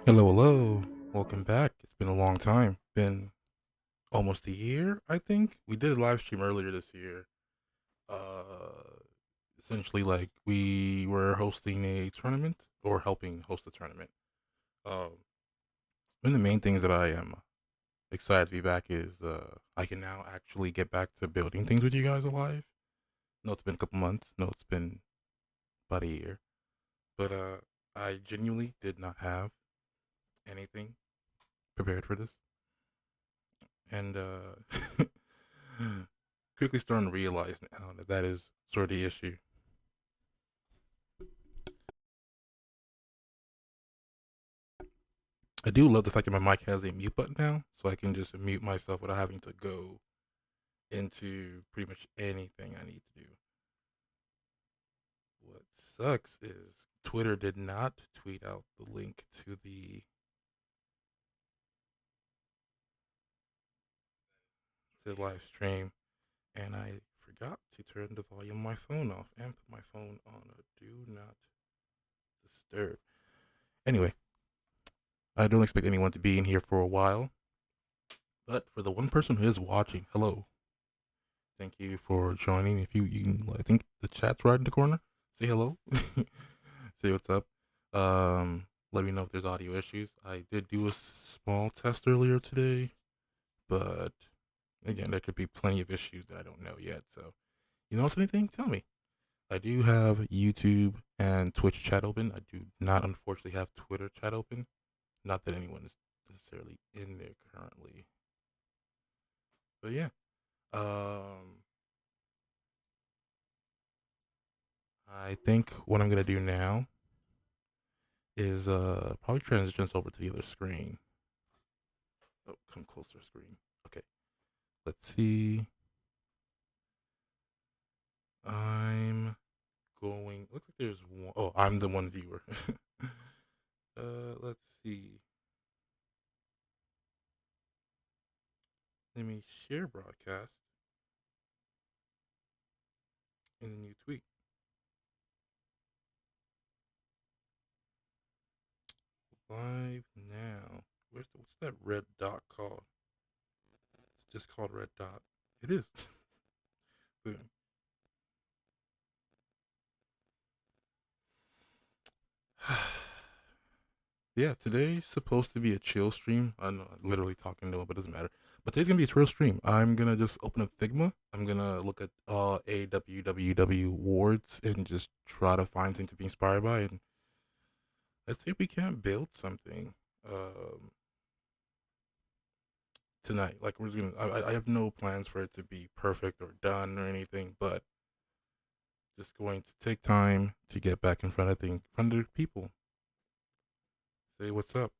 Hello, hello. Welcome back. It's been a long time. Been almost a year, I think. We did a live stream earlier this year. Uh Essentially like we were hosting a tournament or helping host a tournament. Um One of the main things that I am excited to be back is I can now actually get back to building things with you guys alive. No, it's been a couple months. No, it's been about a year. But I genuinely did not have anything prepared for this. And quickly starting to realize now that that is sort of the issue. I do love the fact that my mic has a mute button now, so I can just mute myself without having to go into pretty much anything I need to do. What sucks is Twitter did not tweet out the link to the live stream, and I forgot to turn the volume of my phone off and put my phone on a do not disturb. Anyway, I don't expect anyone to be in here for a while, but for the one person who is watching, hello. Thank you for joining. If you can, I think the chat's right in the corner. Say hello. Say what's up. Let me know if there's audio issues. I did do a small test earlier today, but again, there could be plenty of issues that I don't know yet. So, you notice anything? Tell me. I do have YouTube and Twitch chat open. I do not, unfortunately, have Twitter chat open. Not that anyone is necessarily in there currently, but yeah. Um, I think what I'm gonna do now is probably transition us over to the other screen. Oh, come closer screen. Okay. Let's see. I'm going. Looks like there's one. Oh, I'm the one viewer. Let's see. Let me share broadcast and then you tweet live now. What's that red dot called? It's just called red dot. It is. Boom. Yeah, today's supposed to be a chill stream. I'm literally talking to him, but it doesn't matter. But today's gonna be a chill stream. I'm gonna just open up Figma. I'm gonna look at AWWW wards and just try to find things to be inspired by. And let's see if we can't build something um, tonight. Like we're just gonna. I have no plans for it to be perfect or done or anything, but just going to take time to get back in front of things, in front of the people. Say what's up.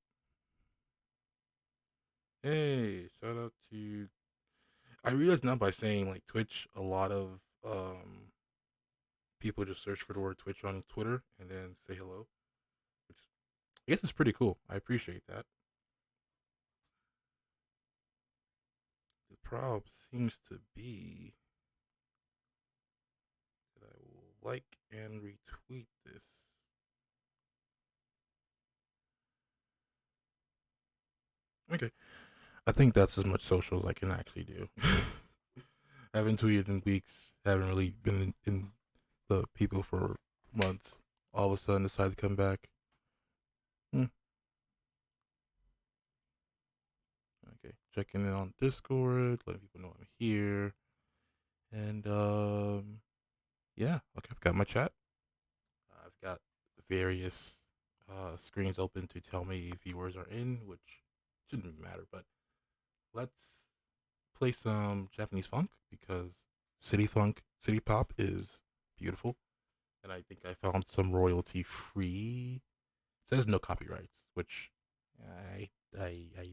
Hey, shout out to. I realize now by saying like Twitch, a lot of people just search for the word Twitch on Twitter and then say hello, which I guess is pretty cool. I appreciate that. The problem seems to be that I will like and retweet this. Okay, I think that's as much social as I can actually do. Haven't tweeted in weeks. Haven't really been in the people for months. All of a sudden, decide to come back. Hmm. Okay, checking in on Discord, letting people know I'm here, and yeah. Okay, I've got my chat. I've got various screens open to tell me viewers are in, which shouldn't matter. But let's play some Japanese funk because city pop is beautiful, and I think I found some royalty free. It says no copyrights, which I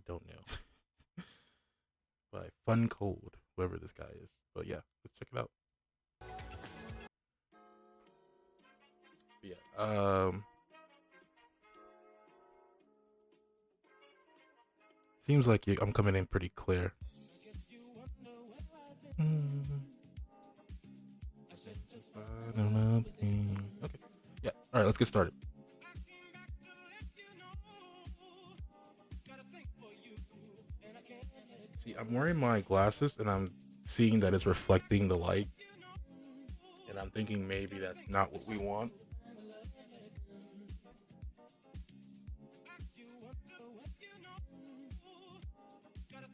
don't know. By Fun Cold, whoever this guy is. But yeah, let's check it out. But yeah, seems like I'm coming in pretty clear. Okay. Yeah. All right. Let's get started. See, I'm wearing my glasses and I'm seeing that it's reflecting the light, and I'm thinking maybe that's not what we want.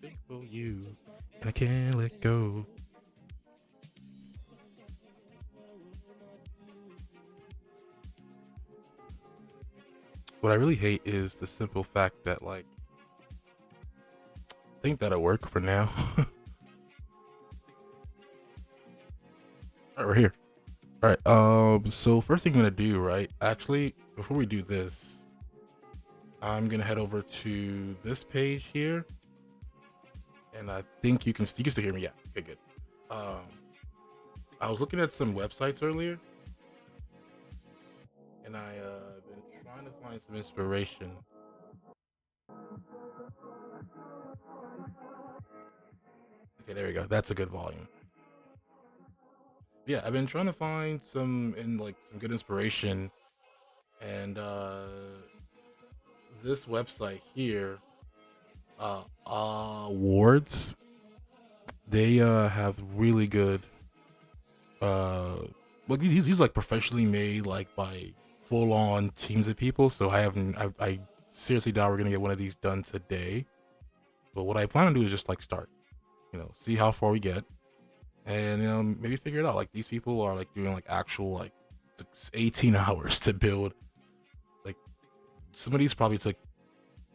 Think for you, and I can't let go. What I really hate is the simple fact that, like, I think that'll work for now. All right, we're here. All right. So first thing I'm gonna do, right? Actually, before we do this, I'm gonna head over to this page here, and I think you can still hear me. Yeah. Okay. Good. Um, I was looking at some websites earlier, and I been trying to find some inspiration. Okay, there we go. That's a good volume. Yeah, I've been trying to find some good inspiration, and this website here, awards, they have really good well, these like professionally made, like by full on teams of people. So I seriously doubt we're gonna get one of these done today. But what I plan on doing is just like start, see how far we get, and maybe figure it out. Like these people are like doing like actual like 18 hours to build. Like some of these probably took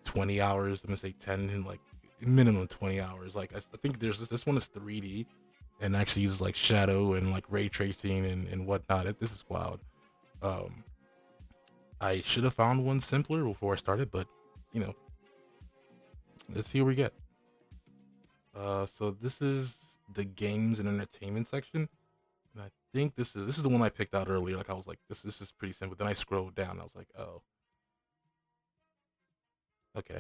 20 hours. I'm gonna say 10 and like minimum 20 hours. Like I think there's this one is 3D and actually uses like shadow and like ray tracing and whatnot. This is wild. Um, I should have found one simpler before I started, but you know, let's see what we get. So this is the games and entertainment section, and I think this is the one I picked out earlier. Like I was like, this is pretty simple. Then I scrolled down, and I was like, oh, okay,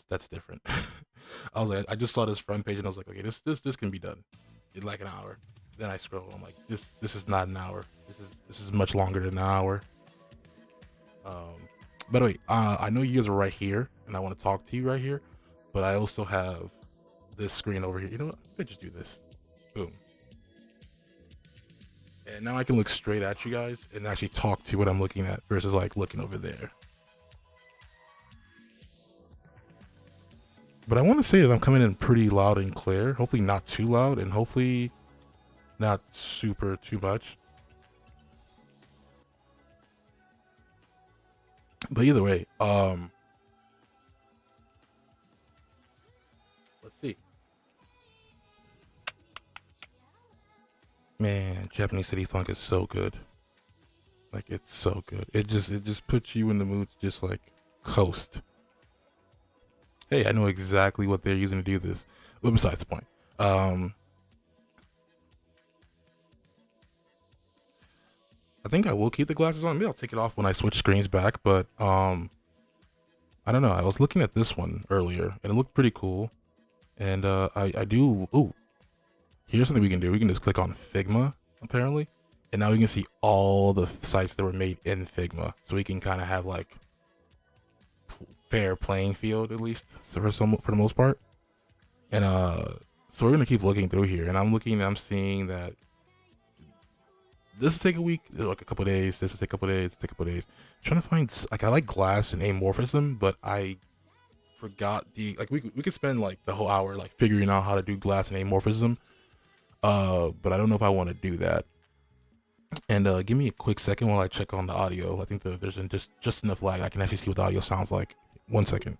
that's different. I was like, I just saw this front page, and I was like, okay, this can be done in like an hour. Then I scroll. I'm like, this is not an hour. This is much longer than an hour. Um, by the way, I know you guys are right here, and I want to talk to you right here, but I also have this screen over here. You know what? I could just do this. Boom. And now I can look straight at you guys and actually talk to what I'm looking at versus like looking over there. But I want to say that I'm coming in pretty loud and clear. Hopefully not too loud, and hopefully not super too much. But either way, let's see. Man, Japanese City Funk is so good. Like it's so good. It just puts you in the mood to just like coast. Hey, I know exactly what they're using to do this. But besides the point. Um, I think I will keep the glasses on. Maybe I'll take it off when I switch screens back. But I don't know. I was looking at this one earlier, and it looked pretty cool. And I do. Ooh, here's something we can do. We can just click on Figma apparently, and now we can see all the sites that were made in Figma. So we can kind of have like fair playing field at least, so for the most part. And so we're gonna keep looking through here, and I'm seeing that this will take a week, like a couple days. This will take a couple days. Take a couple days. Trying to find like I like glass and amorphism, but I forgot the like we could spend like the whole hour like figuring out how to do glass and amorphism. But I don't know if I want to do that. And give me a quick second while I check on the audio. I think there's just enough lag I can actually see what the audio sounds like. 1 second.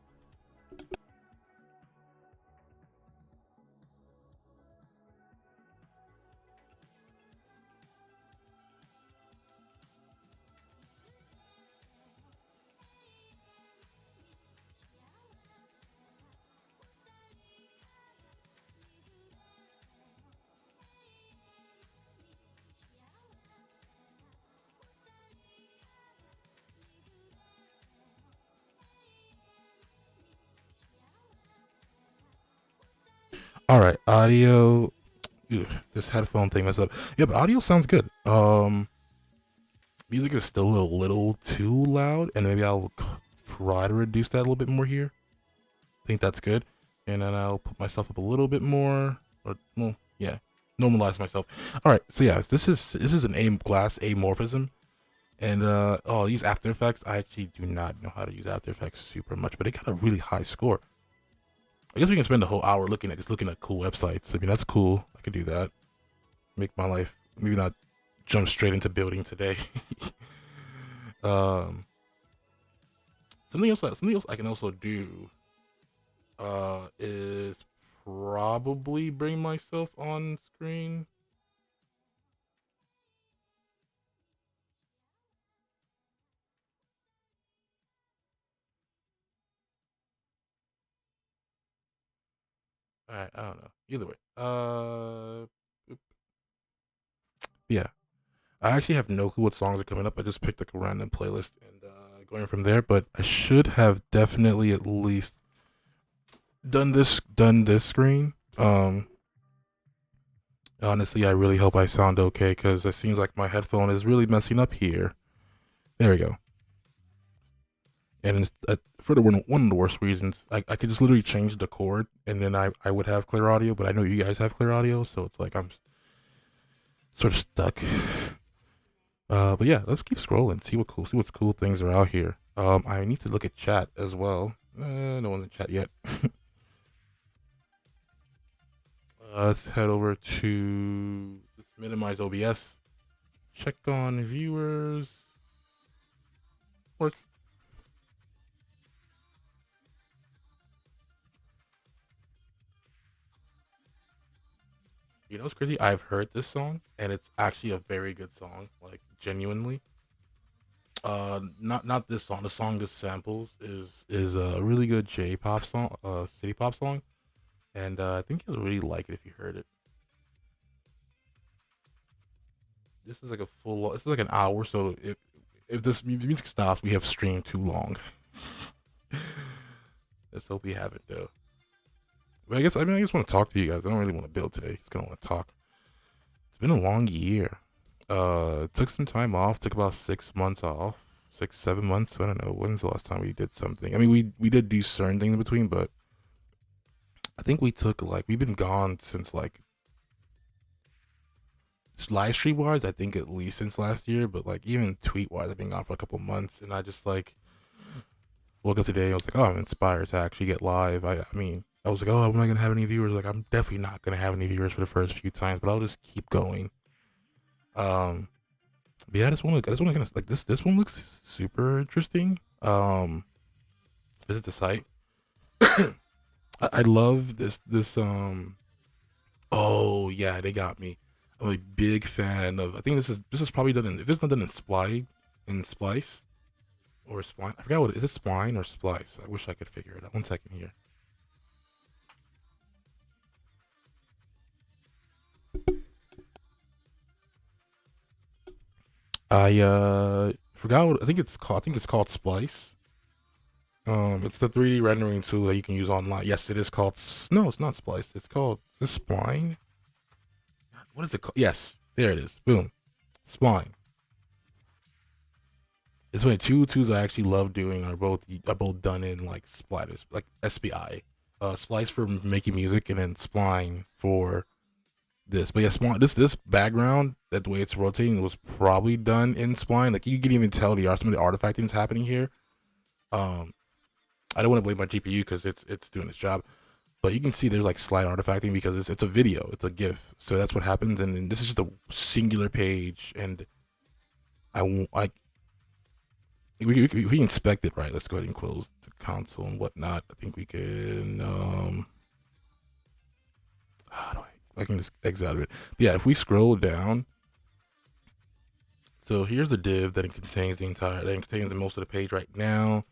All right, audio. Ugh, this headphone thing messed up. Yeah, but audio sounds good. Music is still a little too loud, and maybe I'll try to reduce that a little bit more here. I think that's good, and then I'll put myself up a little bit more, or well, yeah, normalize myself. All right, so yeah, this is an glass amorphism, and oh, these After Effects. I actually do not know how to use After Effects super much, but it got a really high score. I guess we can spend a whole hour looking at cool websites. I mean, that's cool. I could do that. Make my life maybe not jump straight into building today. um, something else I can also do is probably bring myself on screen. Alright, I don't know. Either way. Yeah. I actually have no clue what songs are coming up. I just picked like a random playlist and going from there, but I should have definitely at least done this screen. Honestly, I really hope I sound okay because it seems like my headphone is really messing up here. There we go. And it's, for one of the worst reasons, I could just literally change the chord and then I would have clear audio, but I know you guys have clear audio, so it's like I'm sort of stuck. But yeah, let's keep scrolling, see what's cool things are out here. I need to look at chat as well. No one's in chat yet. Let's head over to let's minimize OBS. Check on viewers. Works. You know what's crazy? I've heard this song and it's actually a very good song, like genuinely. Not this song. The song this samples is a really good J-pop song, city pop song, and I think you'll really like it if you heard it. This is like a full. This is like an hour, so if this music stops, we have streamed too long. Let's hope we have it though. But I just want to talk to you guys. I don't really want to build today. Just gonna want to talk. It's been a long year. Took some time off. Took about 6 months off. 6 7 months. I don't know. When's the last time we did something? I mean, we did do certain things in between, but I think we took like we've been gone since like live stream wise. I think at least since last year, but like even tweet wise, I've been gone for a couple months, and I just like woke up today and I was like, oh, I'm inspired to actually get live. I mean, I was like, oh, am I gonna have any viewers? Like, I'm definitely not gonna have any viewers for the first few times, but I'll just keep going. Um, but yeah, I just want to like this one looks super interesting. Visit the site. I love this. Oh yeah, they got me. I'm a big fan of. I think this is probably done in. If it's not done in Splice or Spline, I forgot what is it. Spline or Splice? I wish I could figure it out. 1 second here. I forgot what I think it's called. I think it's called Splice. It's the 3D rendering tool that you can use online. Yes, it is called. No, it's not Splice. It's called this Spline. What is it called? Yes, there it is. Boom, Spline. It's only two tools I actually love doing are both done in like splitters, like SPI. Splice for making music, and then Spline for this. But yeah, Spline. This background, that the way it's rotating, was probably done in Spline. Like you can even tell some of the artifacting that's happening here. Um, I don't want to blame my GPU because it's doing its job, but you can see there's like slight artifacting because it's a video, it's a GIF, so that's what happens. And then this is just a singular page, and like we can inspect it, right? Let's go ahead and close the console and whatnot. I think we can. How do I can just exit out of it. But yeah, if we scroll down, so here's the div that it contains that contains the most of the page right now.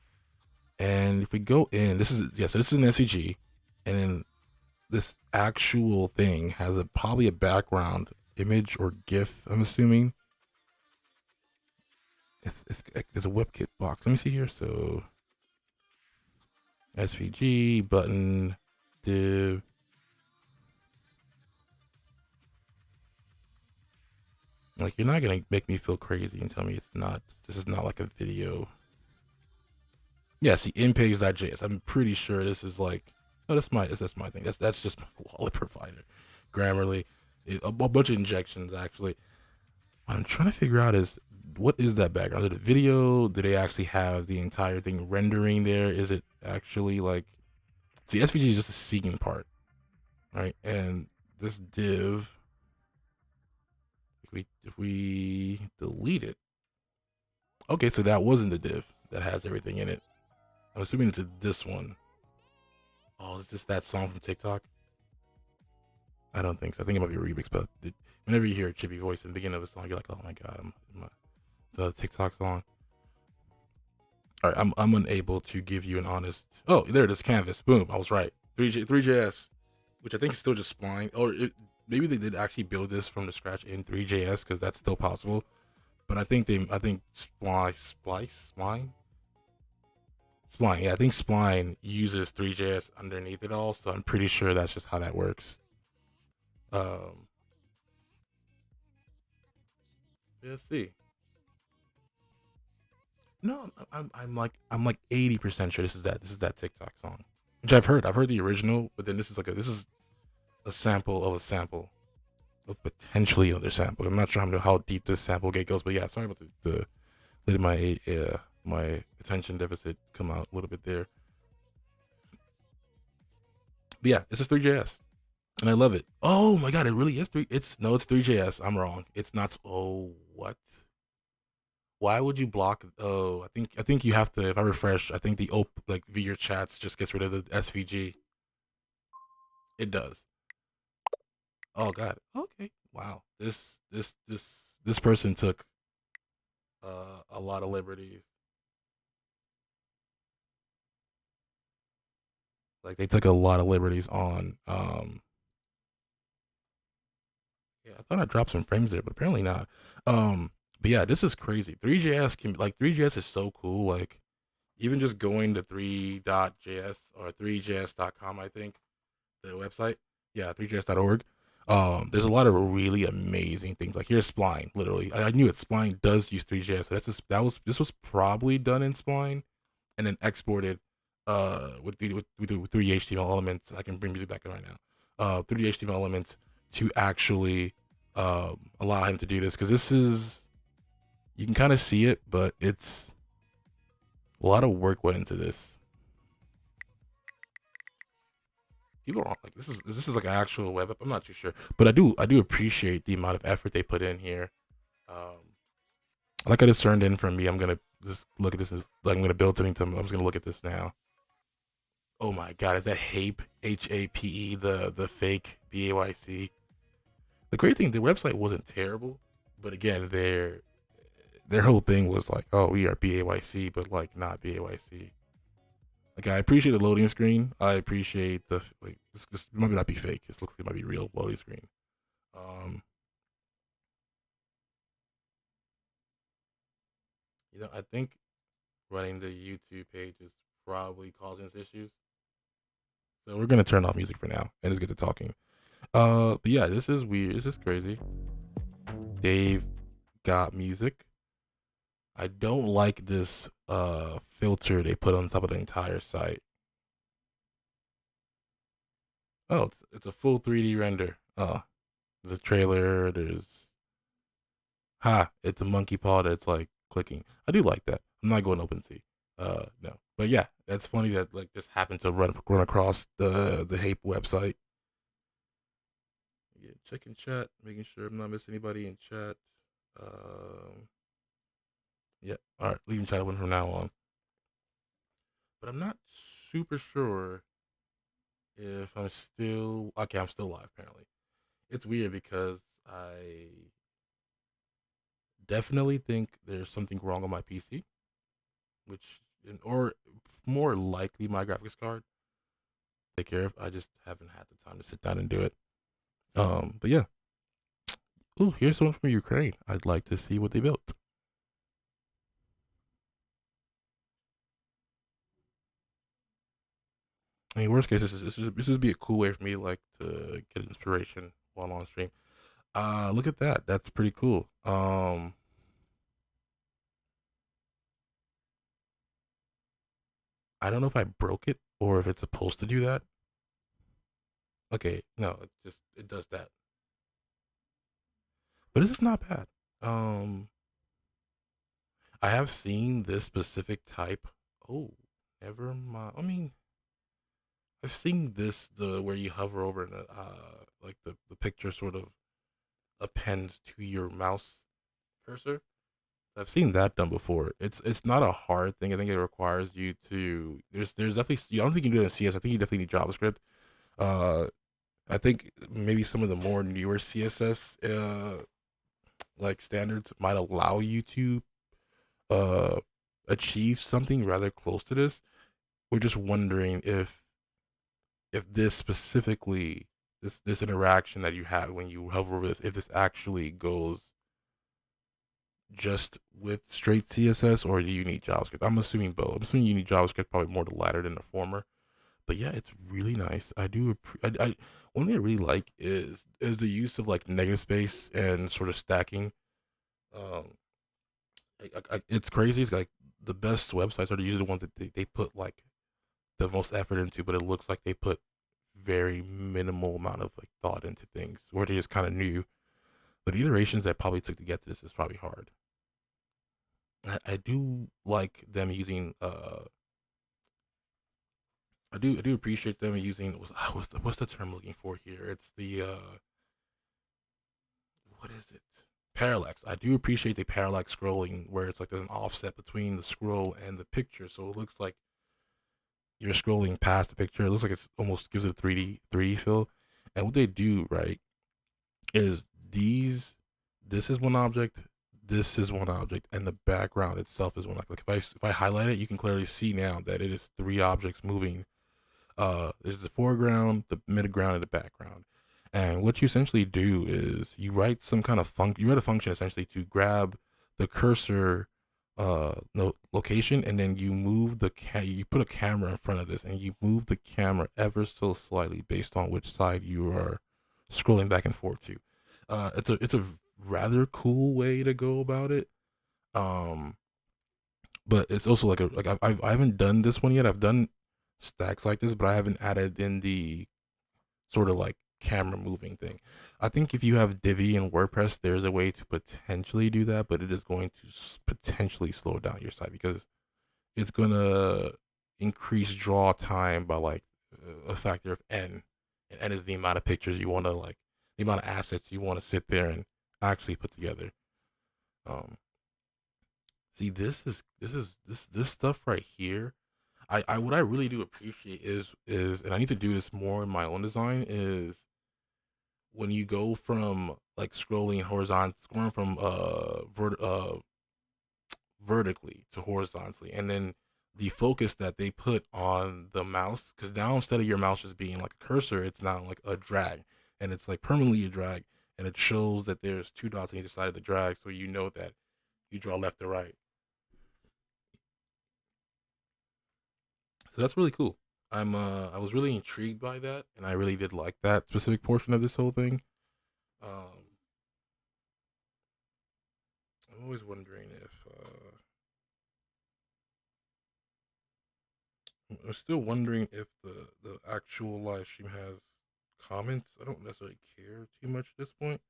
And if we go in, this is so this is an SVG, and then this actual thing has probably a background image or GIF. I'm assuming it's there's a WebKit box. Let me see here. So SVG button div. Like, you're not gonna make me feel crazy and tell me it's not. This is not like a video. Yeah, see, inpage.js. I'm pretty sure this is like. Oh, that's my thing. That's just my wallet provider. Grammarly, a bunch of injections actually. What I'm trying to figure out is what is that background? Is it a video? Do they actually have the entire thing rendering there? Is it actually like? See, SVG is just a seeking part, right? And this div, if we delete it, okay, so that wasn't the div that has everything in it. I'm assuming it's this one. Oh, is this that song from TikTok? I don't think so. I think it might be a remix, but whenever you hear a chippy voice in the beginning of a song, you're like, oh my god, the TikTok song. All right, I'm unable to give you an honest. Oh, there it is, Canvas. Boom, I was right. 3JS, which I think is still just Spline, or maybe they did actually build this from the scratch in 3JS because that's still possible. But I think Spline. Yeah, I think Spline uses 3JS underneath it all, so I'm pretty sure that's just how that works. Um, let's see. No, I'm like 80% sure this is that TikTok song, which I've heard. I've heard the original, but then this is a sample of a sample of potentially another sample. I'm not sure how deep this sample gate goes, but yeah, sorry about the letting my attention deficit come out a little bit there. But yeah, this is 3JS, and I love it. Oh my god, it really is three. It's 3JS. I'm wrong. It's not. Oh, what? Why would you block? Oh, I think you have to. If I refresh, I think the like via chats just gets rid of the SVG. It does. Oh god. Okay. Wow. This person took a lot of liberties. Like, they took a lot of liberties on. Yeah, I thought I dropped some frames there, but apparently not. But yeah, this is crazy. 3JS is so cool. Like, even just going to 3.js or 3js.com, I think the website. Yeah, 3js.org. There's a lot of really amazing things. Like, here's Spline. Literally, I knew it. Spline does use 3js. So this was probably done in Spline and then exported with 3 HTML elements. I can bring music back in right now. 3 HTML elements to actually allow him to do this, because this is, you can kind of see it, but it's a lot of work went into this. People are like, this is like an actual web app. I'm not too sure, but I do appreciate the amount of effort they put in here. Um, like, I just turned in from me. I'm gonna just look at this. Like, I'm gonna build something. I'm just gonna look at this now. Oh my god, is that Hape? HAPE, the fake BAYC? The great thing, the website wasn't terrible, but again, their whole thing was like, oh, we are BAYC, but like not BAYC. Like, I appreciate the loading screen. I appreciate the like. This might not be fake. This looks like it might be real loading screen. Um, I think running the YouTube page is probably causing us issues. So we're gonna turn off music for now and just get to talking. But yeah, this is weird. This is crazy. Dave got music. I don't like this filter they put on top of the entire site. Oh, it's a full 3D render. The trailer. It's a monkey paw that's like clicking. I do like that. I'm not going OpenSea. No, but yeah, that's funny that like just happened to run across the Hape website. Yeah, checking chat, making sure I'm not missing anybody in chat. Um, Yeah. All right. Leaving chat open from now on. But I'm not super sure if I'm still okay. I'm still live apparently. It's weird because I definitely think there's something wrong on my PC, which or more likely my graphics card. Take care of. I just haven't had the time to sit down and do it. But yeah. Ooh, here's someone from Ukraine. I'd like to see what they built. I mean, worst case, this would be a cool way for me like to get inspiration while on stream. Look at that. That's pretty cool. I don't know if I broke it or if it's supposed to do that. Okay, no, it does that. But this is not bad. Um, I have seen this specific type. Oh, never mind. I mean, I've seen this the where you hover over and like the picture sort of appends to your mouse cursor. I've seen that done before. It's not a hard thing. I think it requires you to there's definitely I don't think you can do it in CS. I think you definitely need JavaScript. Uh, I think maybe some of the more newer CSS like standards might allow you to uh achieve something rather close to this. We're just wondering if this specifically this interaction that you have when you hover over this, if this actually goes just with straight CSS or do you need JavaScript? I'm assuming both. I'm assuming you need JavaScript, probably more the latter than the former. But yeah, it's really nice. I do. One thing I really like is the use of like negative space and sort of stacking. Um, it's crazy. It's like the best websites are usually the ones that they put like the most effort into, but it looks like they put very minimal amount of like thought into things, or they just kind of knew. But the iterations that probably took to get to this is probably hard. I do like them using I do appreciate them using what's the term I'm looking for here? It's the what is it? Parallax. I do appreciate the parallax scrolling where it's like there's an offset between the scroll and the picture, so it looks like you're scrolling past the picture. It looks like it's almost gives it a 3D feel. And what they do right is this is one object, this is one object, and the background itself is one. Like if I highlight it, you can clearly see now that it is three objects moving. There's the foreground, the midground, and the background. And what you essentially do is you write some kind of you write a function essentially to grab the cursor no location, and then you move you put a camera in front of this and you move the camera ever so slightly based on which side you are scrolling back and forth to. It's a rather cool way to go about it. Um, but it's also like I haven't done this one yet. I've done stacks like this, but I haven't added in the sort of like camera moving thing. I think if you have Divi and WordPress, there's a way to potentially do that, but it is going to potentially slow down your site because it's gonna increase draw time by like a factor of n, and n is the amount of pictures you want to like, the amount of assets you want to sit there and actually put together. Um, See, this stuff right here. I what I really do appreciate is and I need to do this more in my own design is when you go from like scrolling horizontal, scrolling from vertically to horizontally, and then the focus that they put on the mouse, because now instead of your mouse just being like a cursor, it's now like a drag, and it's like permanently a drag, and it shows that there's two dots on either side of the drag, so you know that you draw left or right. So that's really cool. I was really intrigued by that, and I really did like that specific portion of this whole thing. Um, I'm always wondering if I'm still wondering if the actual live stream has comments. I don't necessarily care too much at this point.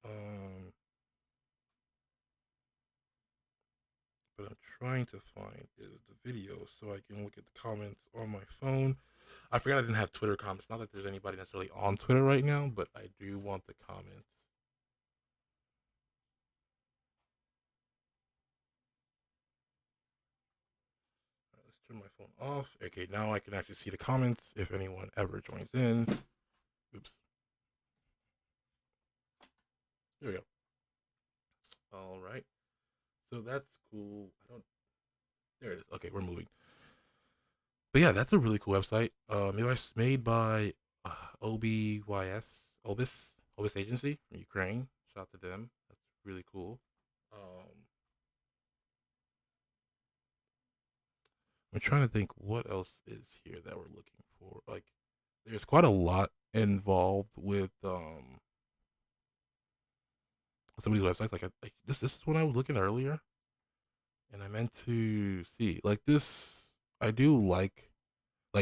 Um, but I'm trying to find is the video so I can look at the comments on my phone. I forgot I didn't have Twitter comments. Not that there's anybody necessarily on Twitter right now, but I do want the comments. off. Okay, now I can actually see the comments if anyone ever joins in. Oops. There we go. All right. So that's cool. I don't. There it is. Okay, we're moving. But yeah, that's a really cool website. Made by OBYS, Obis, Obis Agency from Ukraine. Shout out to them. That's really cool. I'm trying to think what else is here that we're looking for. Like, there's quite a lot involved with some of these websites. Like this is when I was looking earlier, and I meant to see like this. I do like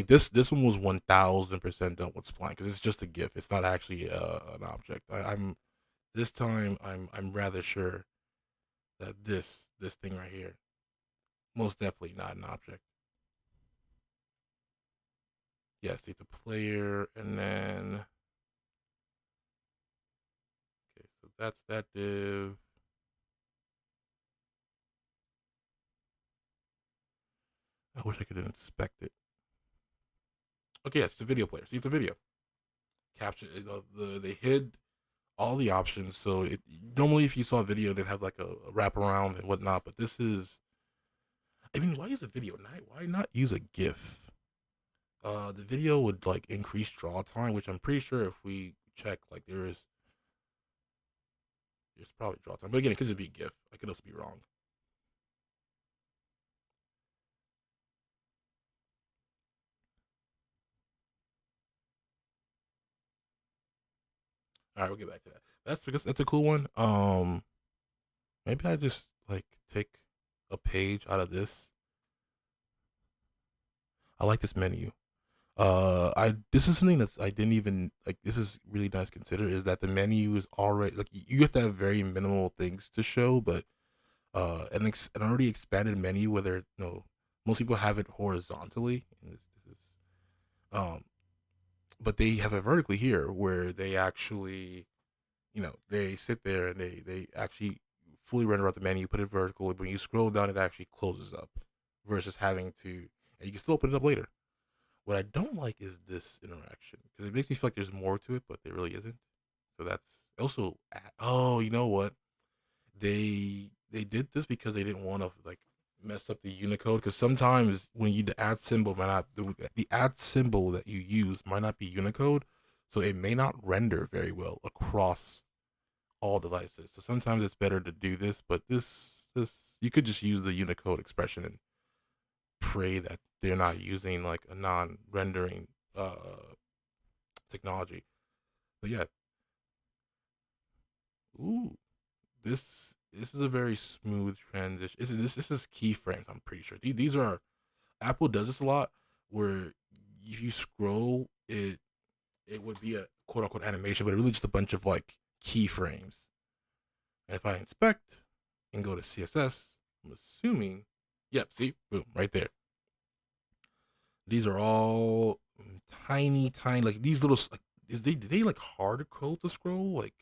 this one was 1000% done with spline because it's just a GIF. It's not actually an object. I'm this time I'm rather sure that this thing right here most definitely not an object. Yes, it's a player, and then okay, so that's that div. I wish I could inspect it. Okay, yes, it's a video player. See, it's a video capture. They hid all the options, so it normally if you saw a video, they'd have like a wraparound and whatnot. But this is, I mean, why use a video? Why not use a GIF? The video would like increase draw time, which I'm pretty sure if we check, like there's probably draw time. But again, it could just be a GIF. I could also be wrong. All right, we'll get back to that. That's a cool one. Maybe I just like take a page out of this. I like this menu. I this is something that's I didn't even like. This is really nice to consider is that the menu is already like you have to have very minimal things to show, but an already expanded menu whether most people have it horizontally. And this is um, but they have it vertically here where they actually they sit there and they actually fully render out the menu, put it vertical. But when you scroll down, it actually closes up versus having to, and you can still open it up later. What I don't like is this interaction because it makes me feel like there's more to it, but there really isn't. So that's also oh, you know what? They did this because they didn't want to like mess up the Unicode because sometimes when you the add symbol might not the add symbol that you use might not be Unicode, so it may not render very well across all devices. So sometimes it's better to do this, but this you could just use the Unicode expression and pray that they're not using like a non-rendering technology. But yeah, ooh, this this is a very smooth transition. This is keyframes. I'm pretty sure these are Apple does this a lot where if you scroll it would be a quote unquote animation, but really just a bunch of like keyframes. And if I inspect and go to CSS, I'm assuming, yep, see, boom, right there. These are all tiny, like these little, like, did they like hard code to scroll? Like,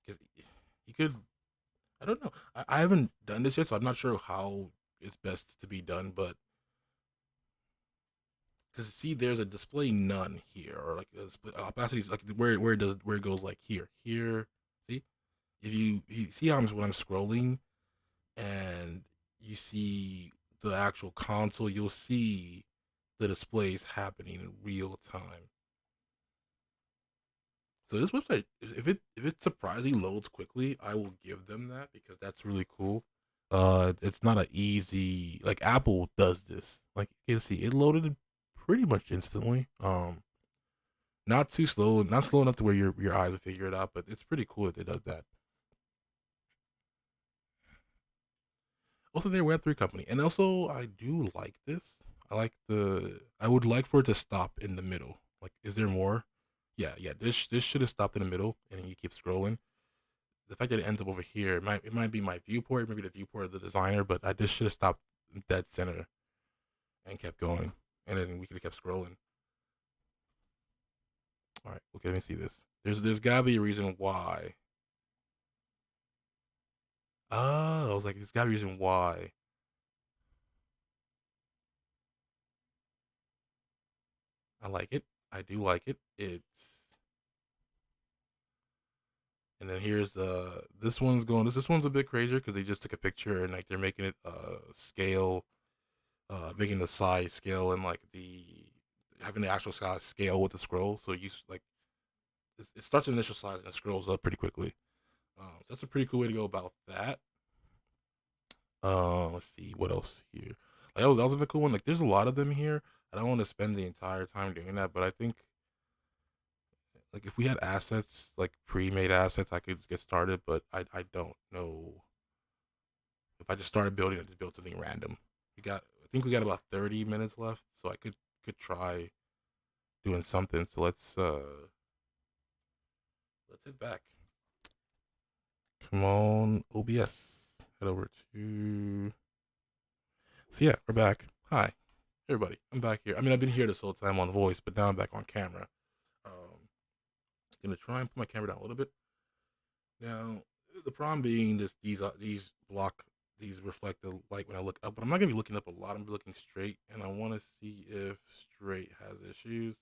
cause you could, I don't know. I haven't done this yet, so I'm not sure how it's best to be done, but because see, there's a display none here, or like a display opacity is like where it goes like here. See, if you see how when I'm scrolling, and you see the actual console, you'll see the displays happening in real time. So this website, if it surprisingly loads quickly, I will give them that because that's really cool. It's not an easy like Apple does this. Like you can see, it loaded pretty much instantly. Not too slow, not slow enough to where your eyes will figure it out, but it's pretty cool that it does that. Also, they're a Web3 company, and also I do like this. I would like for it to stop in the middle. Like, is there more? Yeah. This should have stopped in the middle, and then you keep scrolling. The fact that it ends up over here, it might be my viewport, maybe the viewport of the designer, but I just should have stopped dead center and kept going, and then we could have kept scrolling. All right, okay, let me see this. There's gotta be a reason why. Oh, I was like, there's gotta be a reason why. I like it. I do like it. And then here's this one's going. This one's a bit crazier because they just took a picture and like they're making it scale, making the size scale and like the having the actual size scale with the scroll. So you like it starts at initial size and it scrolls up pretty quickly. So that's a pretty cool way to go about that. Let's see what else here. Like, that was a cool one. Like, there's a lot of them here. I don't want to spend the entire time doing that, but I think like if we had assets, like pre-made assets, I could just get started. But I don't know if I just started building and just built something random. I think we got about 30 minutes left, so I could try doing something. So let's head back. Come on, OBS. Head over to. So yeah, we're back. Hi, everybody. I'm back here. I mean, I've been here this whole time on voice, but now I'm back on camera. Gonna try and put my camera down a little bit. Now, the problem being this these reflect the light when I look up, but I'm not gonna be looking up a lot. I'm gonna be looking straight, and I want to see if straight has issues.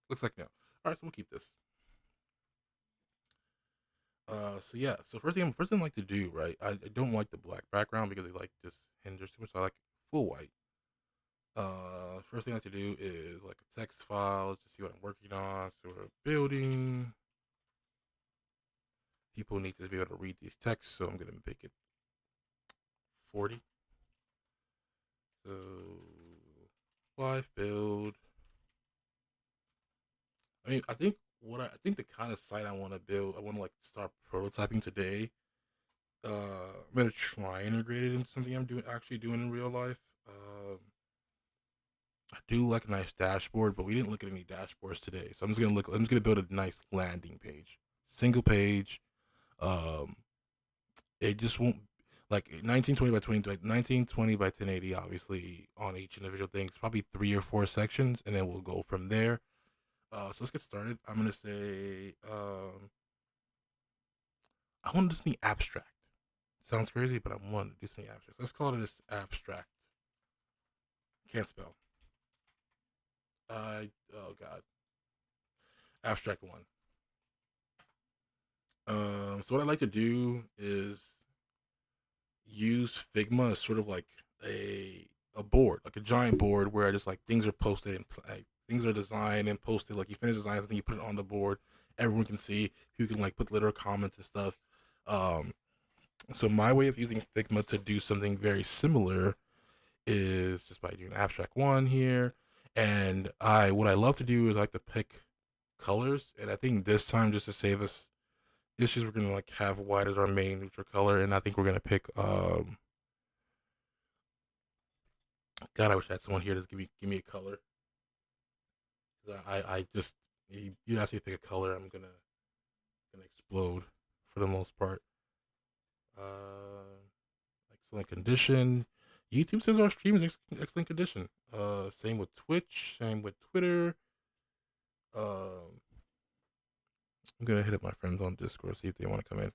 Looks like no. All right, so we'll keep this. So yeah. So first thing I like to do, right? I don't like the black background because it like just hinders too much. So I like full white. First thing I have to do is like a text file to see what I'm working on. So we're building. People need to be able to read these texts, so I'm gonna make it 40. So live build. I think the kind of site I want to build, I want to like start prototyping today. I'm gonna try and integrate it into something I'm doing in real life. I do like a nice dashboard, but we didn't look at any dashboards today. So I'm just gonna build a nice landing page, single page. Um, it just won't like 1920 by 20 like 1920 by 1080 obviously on each individual thing. It's probably 3 or 4 sections, and then we'll go from there. So let's get started. I'm gonna say I want to do something abstract. Sounds crazy, but I want to do something abstract. Let's call it this abstract. Can't spell. Oh god, abstract one. So what I like to do is use Figma as sort of like a a board, like a giant board where I just like things are posted and like things are designed and posted. Like you finish designing something, you put it on the board, everyone can see. You can like put little comments and stuff. Um, so my way of using Figma to do something very similar is just by doing abstract one here. And I what I love to do is I like to pick colors, and I think this time just to save us issues, we're gonna like have white as our main neutral color, and I think we're gonna pick God, I wish I had someone here to give me a color. 'Cause I just you ask me to pick a color, I'm gonna explode for the most part. Uh, excellent condition. YouTube says our stream is excellent condition. Same with Twitch. Same with Twitter. Um, I'm gonna hit up my friends on Discord, see if they want to come in.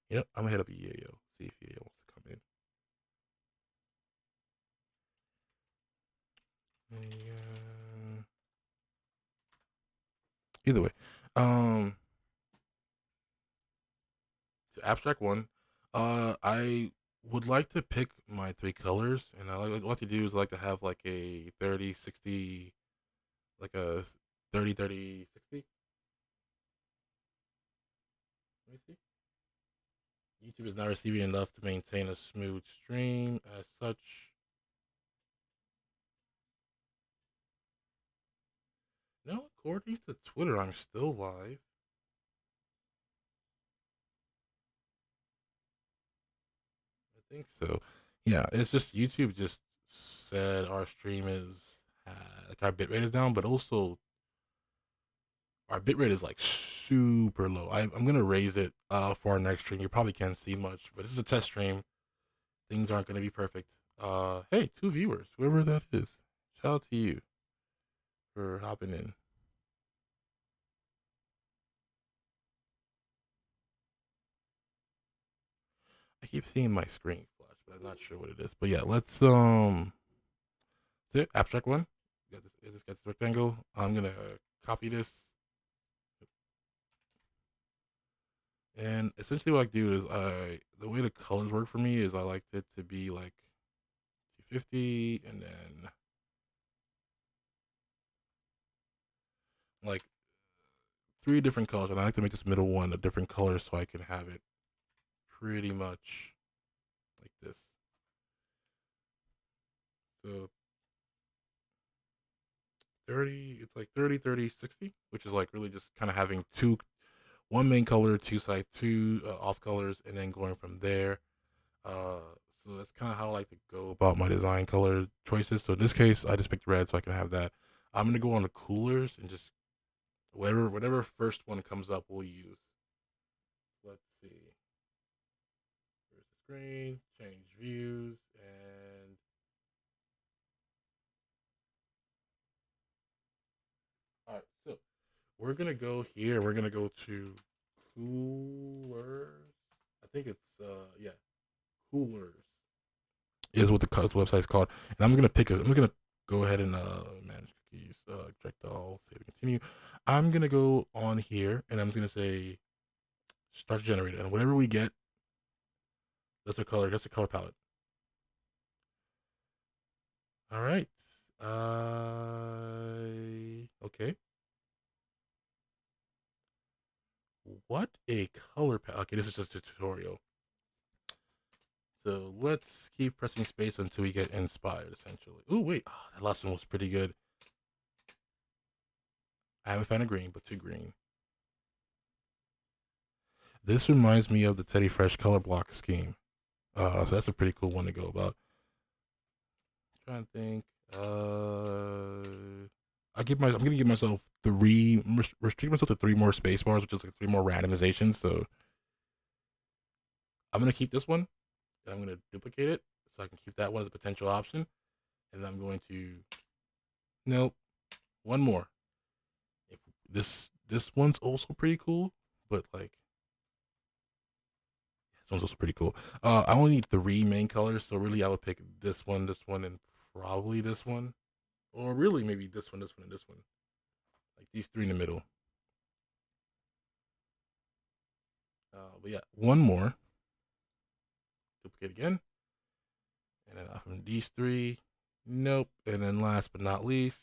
Yep, I'm gonna hit up Yayo, see if Yayo wants to come in. Either way, um, abstract one. I would like to pick my 3 colors, and I like what to do is I like to have like a 30-60, like a 30-30-60. Let me see. YouTube is not receiving enough to maintain a smooth stream. As such, no. According to Twitter, I'm still live. I think so. Yeah, it's just YouTube just said our stream is like our bitrate is down, but also our bitrate is like super low. I'm gonna raise it for our next stream. You probably can't see much, but this is a test stream. Things aren't gonna be perfect. Hey, 2 viewers, whoever that is. Shout out to you for hopping in. keep seeing my screen flash, but I'm not sure what it is. But yeah, let's abstract one. Got this got this rectangle. I'm gonna copy this, and essentially what I do is the way the colors work for me is I like it to be like 250, and then like three different colors, and I like to make this middle one a different color so I can have it pretty much like this. So 30, it's like 30, 30, 60, which is like really just kind of having one main color, two side, two off colors, and then going from there. So that's kind of how I like to go about my design color choices. So in this case, I just picked red so I can have that. I'm gonna go on the coolers and just whatever first one comes up, we'll use. Let's see. Here's the screen, change views, and all right. So we're gonna go here. We're gonna go to coolers. I think it's yeah, coolers is what the website's called. And I'm gonna go ahead and manage cookies, direct all, save and continue. I'm gonna go on here and I'm just gonna say start to generate it. And whatever we get, that's the color. That's the color palette. All right. Okay. What a color palette. Okay, this is just a tutorial. So let's keep pressing space until we get inspired, essentially. Oh, wait. Oh, that last one was pretty good. I haven't found a green, but two green. This reminds me of the Teddy Fresh color block scheme. So that's a pretty cool one to go about. I'm trying to think. I'm gonna give myself restrict myself to three more space bars, which is like three more randomizations. So I'm gonna keep this one, and I'm gonna duplicate it so I can keep that one as a potential option. And I'm going to nope, one more. If this one's also pretty cool, but like this one's also pretty cool. I only need three main colors, so really I would pick this one, and probably this one, or really maybe this one, and this one. Like these three in the middle. But yeah, one more. Duplicate again, and then from these three, nope. And then last but not least,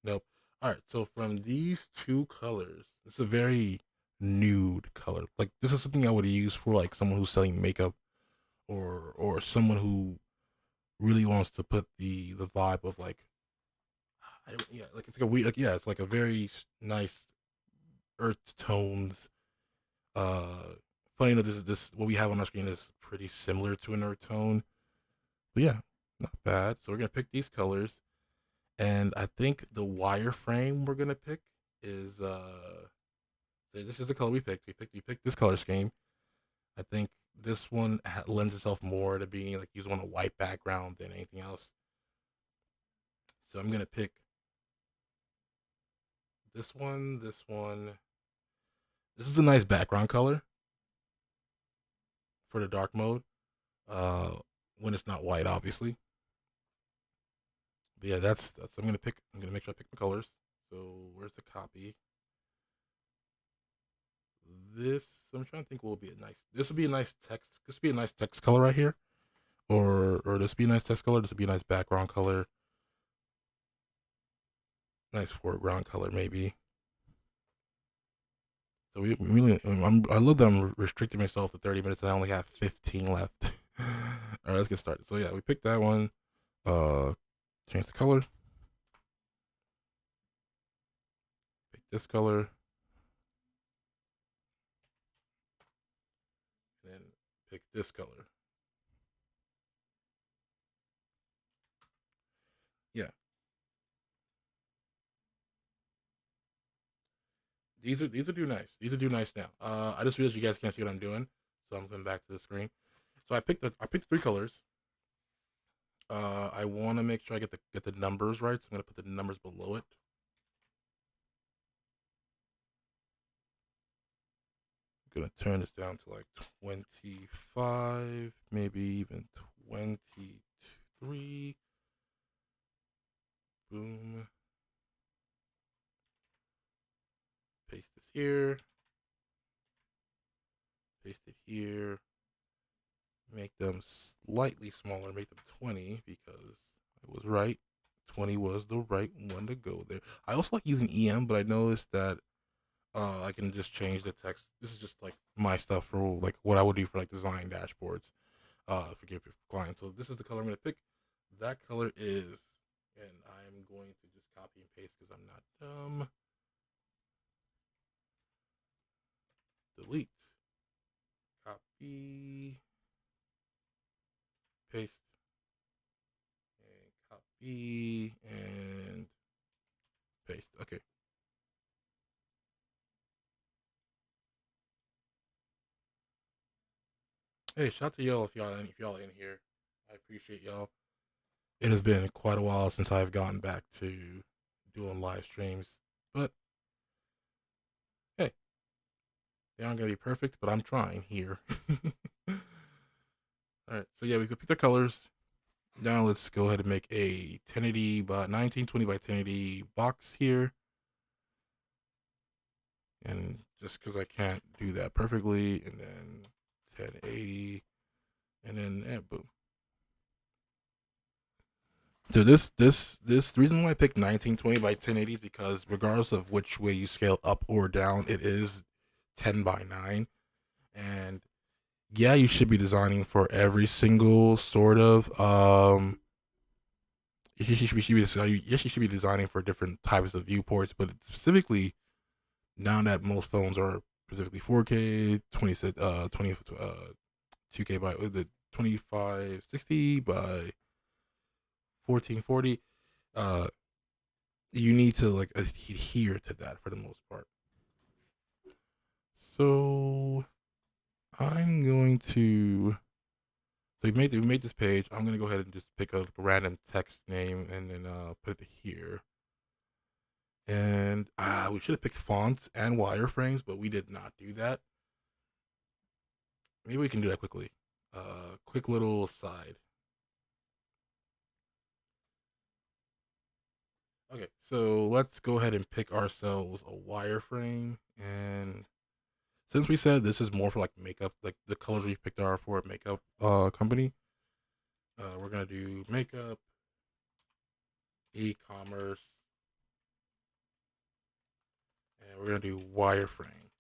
nope. All right, so from these two colors, it's a very nude color. Like this is something I would use for like someone who's selling makeup, or someone who really wants to put the vibe of like yeah, like it's like a weird, like yeah, it's like a very nice earth tones. Funny enough, this what we have on our screen is pretty similar to an earth tone, but yeah, not bad. So we're gonna pick these colors, and I think the wireframe we're gonna pick is so this is the color we picked. We picked this color scheme. I think this one lends itself more to being like used on a white background than anything else. So I'm gonna pick this one, this one. This is a nice background color for the dark mode. Uh, when it's not white, obviously. But yeah, that's. I'm gonna pick. I'm gonna make sure I pick my colors. So where's the copy? This I'm trying to think. What will be a nice? This would be a nice text. This would be a nice text color right here, or this would be a nice text color. This would be a nice background color. Nice foreground color maybe. So we really. I love that I'm restricting myself to 30 minutes and I only have 15 left. All right, let's get started. So yeah, we picked that one. Change the color. Pick this color. And then pick this color. Yeah. These are do nice. These are do nice now. I just realized you guys can't see what I'm doing, so I'm going back to the screen. So I picked three colors. I want to make sure I get the numbers right, so I'm gonna put the numbers below it. gonna turn this down to like 25, maybe even 23. Boom. Paste this here. Paste it here. Make them slightly smaller. Make them 20 because I was right. 20 was the right one to go there. I also like using EM, but I noticed that I can just change the text. This is just like my stuff for like what I would do for like design dashboards. For give clients. So this is the color I'm gonna pick. That color is, and I'm going to just copy and paste because I'm not dumb. Delete. Copy. Paste. And copy and paste. Okay. Hey, shout out to y'all if y'all in here. I appreciate y'all. It has been quite a while since I've gotten back to doing live streams, but hey, they aren't gonna be perfect, but I'm trying here. All right, so yeah, we could pick the colors. Now let's go ahead and make a 1080 by 1920 by 1080 box here, and just because I can't do that perfectly, and then 1080, and then boom. So this the reason why I picked 1920 by 1080 is because regardless of which way you scale up or down, it is 10 by 9. And yeah, you should be designing for every single sort of yes, you should be designing for different types of viewports, but specifically now that most phones are specifically 4K, 2K by the 2560 by 1440, uh you need to like adhere to that for the most part. So I'm going to. So we made this page. I'm gonna go ahead and just pick a random text name and then put it here. And we should have picked fonts and wireframes, but we did not do that. Maybe we can do that quickly. Quick little side. Okay, so let's go ahead and pick ourselves a wireframe. And since we said this is more for like makeup, like the colors we picked are for a makeup company, we're gonna do makeup, e-commerce, and we're gonna do wireframe.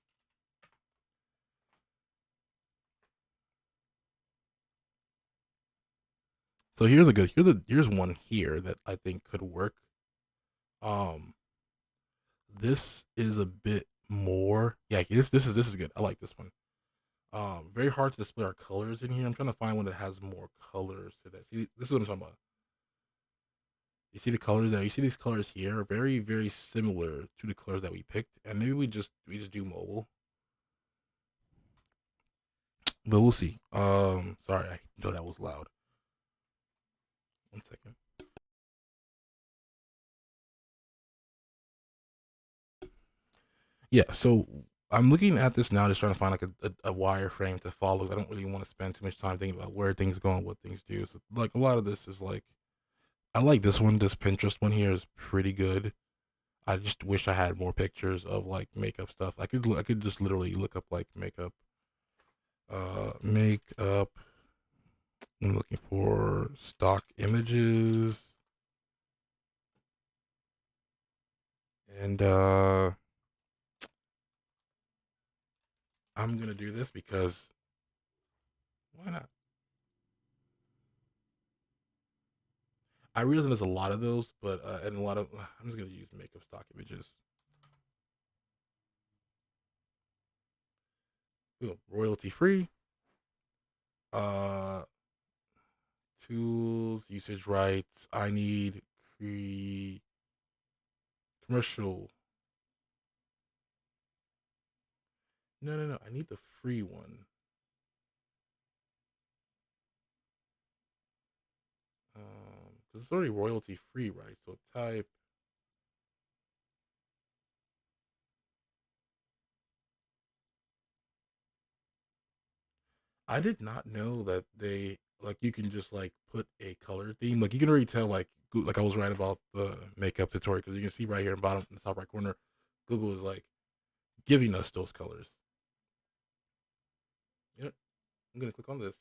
So here's one here that I think could work. Um, this is a bit more. Yeah, this is good. I like this one. Very hard to display our colors in here. I'm trying to find one that has more colors to that. See, this is what I'm talking about. You see the colors there. You see these colors here are very similar to the colors that we picked, and maybe we just do mobile, but we'll see. Sorry, I know that was loud. 1 second. Yeah, so I'm looking at this now, just trying to find like a wireframe to follow. I don't really want to spend too much time thinking about where things go and what things do. So like a lot of this is like I like this one. This Pinterest one here is pretty good. I just wish I had more pictures of like makeup stuff. I could just literally look up like makeup. I'm looking for stock images, and I'm gonna do this because why not? I realize there's a lot of those, but and a lot of I'm just gonna use makeup stock images. Ooh, royalty free. Uh, tools, usage rights. I need free commercial. No. I need the free one. Because it's already royalty free, right? So type. I did not know that they like you can just like put a color theme. Like you can already tell like I was right about the makeup tutorial because you can see right here in bottom in the top right corner, Google is like giving us those colors. Yep, I'm gonna click on this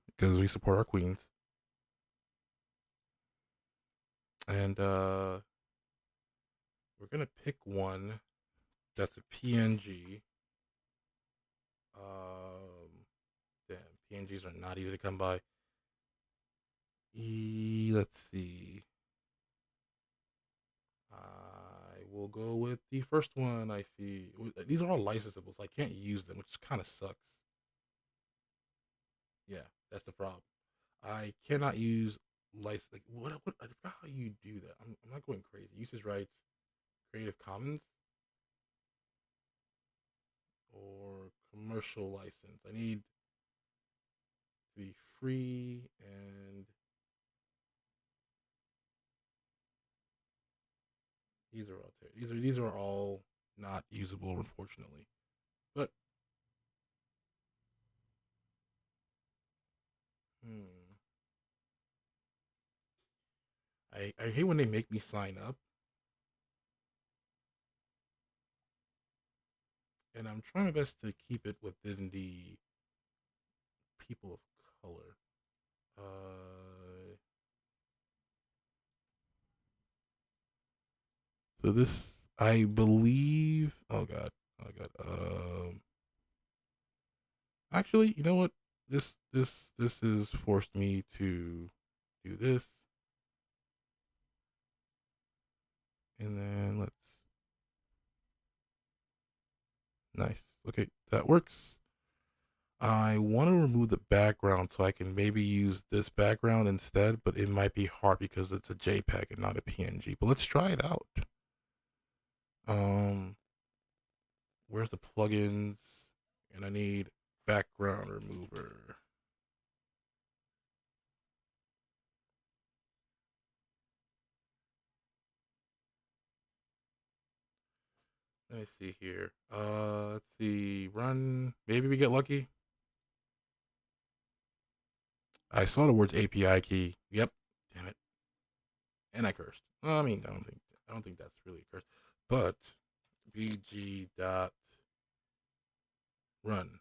because we support our queens, and we're gonna pick one that's a PNG. Damn, PNGs are not easy to come by. Let's see. I will go with the first one I see. These are all licensable, so I can't use them, which kind of sucks. Yeah, that's the problem. I cannot use license. Like what? I forgot how you do that. I'm not going crazy. Usage rights, Creative Commons, or commercial license. I need to be free, and these are all not usable, unfortunately. But hmm, I hate when they make me sign up, and I'm trying my best to keep it within the people of color. So this, I believe. Oh God. Oh God. Actually, you know what? This has forced me to do this, and then let's. Nice. Okay, that works. I want to remove the background so I can maybe use this background instead, but it might be hard because it's a JPEG and not a PNG. But let's try it out. Um, where's the plugins? And I need background remover. Let me see here. Let's see. Run. Maybe we get lucky. I saw the words API key. Yep. Damn it. And I cursed. Well, I mean, I don't think that's really a curse. But bg dot run.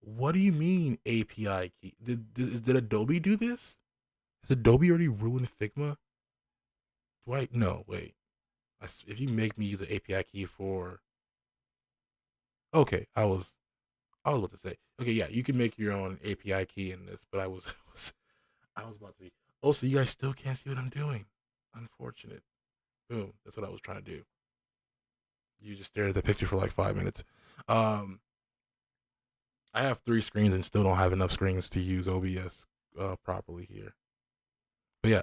What do you mean API key? Did Adobe do this? Has Adobe already ruined Figma? Do I? No, wait. If you make me use the API key for, okay, I was about to say, okay, yeah, you can make your own API key in this, but I was about to be. Oh, so you guys still can't see what I'm doing? Unfortunate. Boom. That's what I was trying to do. You just stared at the picture for like 5 minutes. Um, I have three screens and still don't have enough screens to use OBS properly here. But yeah,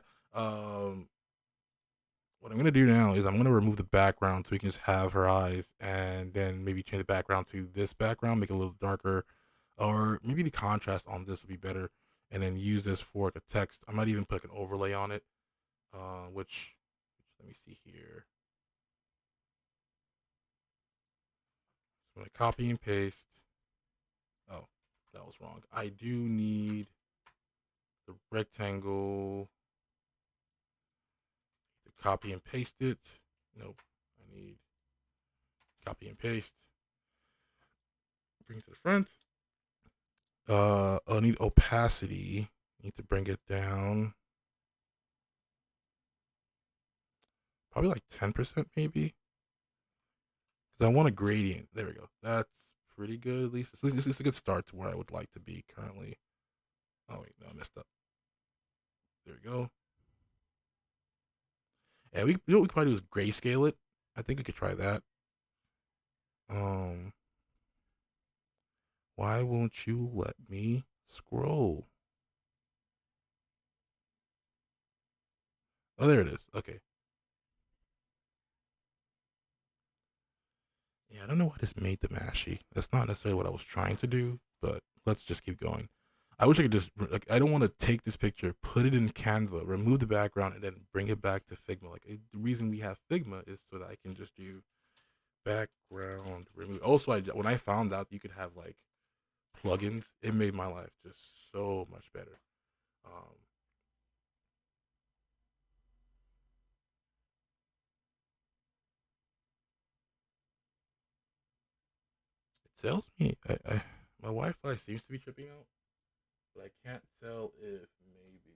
what I'm gonna do now is I'm gonna remove the background so we can just have her eyes, and then maybe change the background to this background, make it a little darker, or maybe the contrast on this would be better, and then use this for like a text. I might even put like an overlay on it, which let me see here. So I'm gonna copy and paste. Oh, that was wrong. I do need the rectangle to copy and paste it. Nope. I need copy and paste. Bring it to the front. I need opacity. Need to bring it down. Probably like 10% maybe. Because I want a gradient. There we go. That's pretty good at least. It's a good start to where I would like to be currently. Oh wait, no, I messed up. There we go. And what we could probably do is grayscale it. I think we could try that. Um, why won't you let me scroll? Oh, there it is. Okay. Yeah, I don't know why this made them ashy. That's not necessarily what I was trying to do, but let's just keep going. I wish I could just like I don't want to take this picture, put it in Canva, remove the background, and then bring it back to Figma. Like the reason we have Figma is so that I can just do background remove. Also, when I found out you could have like plugins, it made my life just so much better. Um, it tells me my Wi-Fi seems to be tripping out, but I can't tell if maybe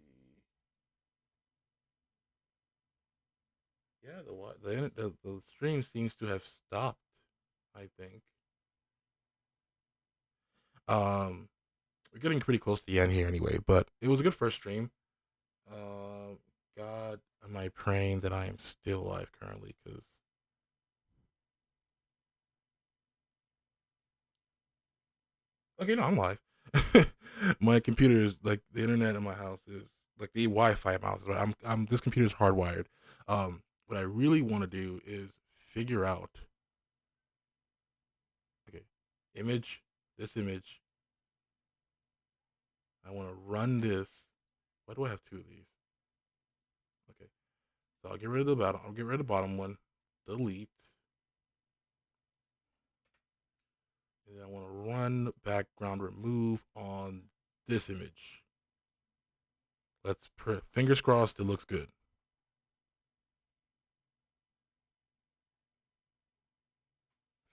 yeah the stream seems to have stopped. I think um we're getting pretty close to the end here anyway, but it was a good first stream. Um, God, am I praying that I am still alive currently? Because okay, no, I'm live. My computer is like the internet in my house is like the Wi-Fi in my house. Right? This computer is hardwired. What I really want to do is figure out. Okay, image. This image. I want to run this. Why do I have two of these? Okay, so I'll get rid of the bottom. I'll get rid of the bottom one. Delete. And I want to run background remove on this image. Fingers crossed it looks good.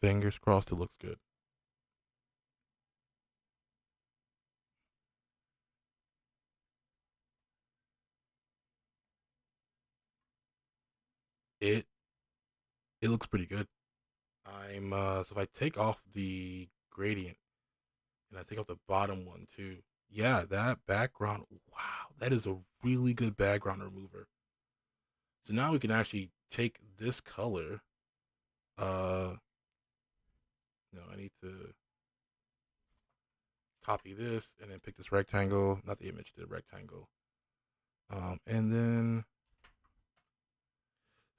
Fingers crossed it looks good. It it looks pretty good. I'm so if I take off the gradient and I take off the bottom one too. Yeah, that background. Wow, that is a really good background remover. So now we can actually take this color. No, I need to copy this and then pick this rectangle, not the image, the rectangle. And then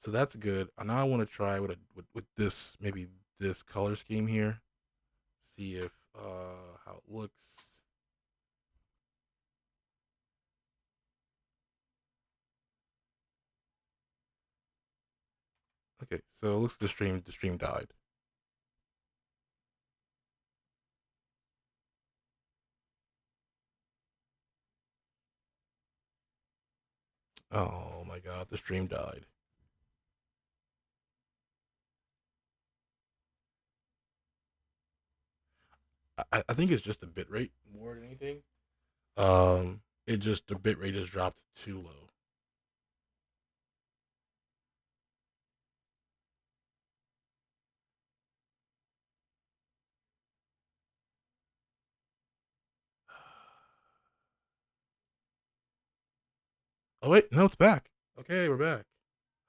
so that's good. Now I want to try with this maybe this color scheme here. See if how it looks. Okay, so it looks the stream died. Oh my god, the stream died. I think it's just the bit rate more than anything. It just the bit rate has dropped too low. Oh wait, no, it's back. Okay, we're back.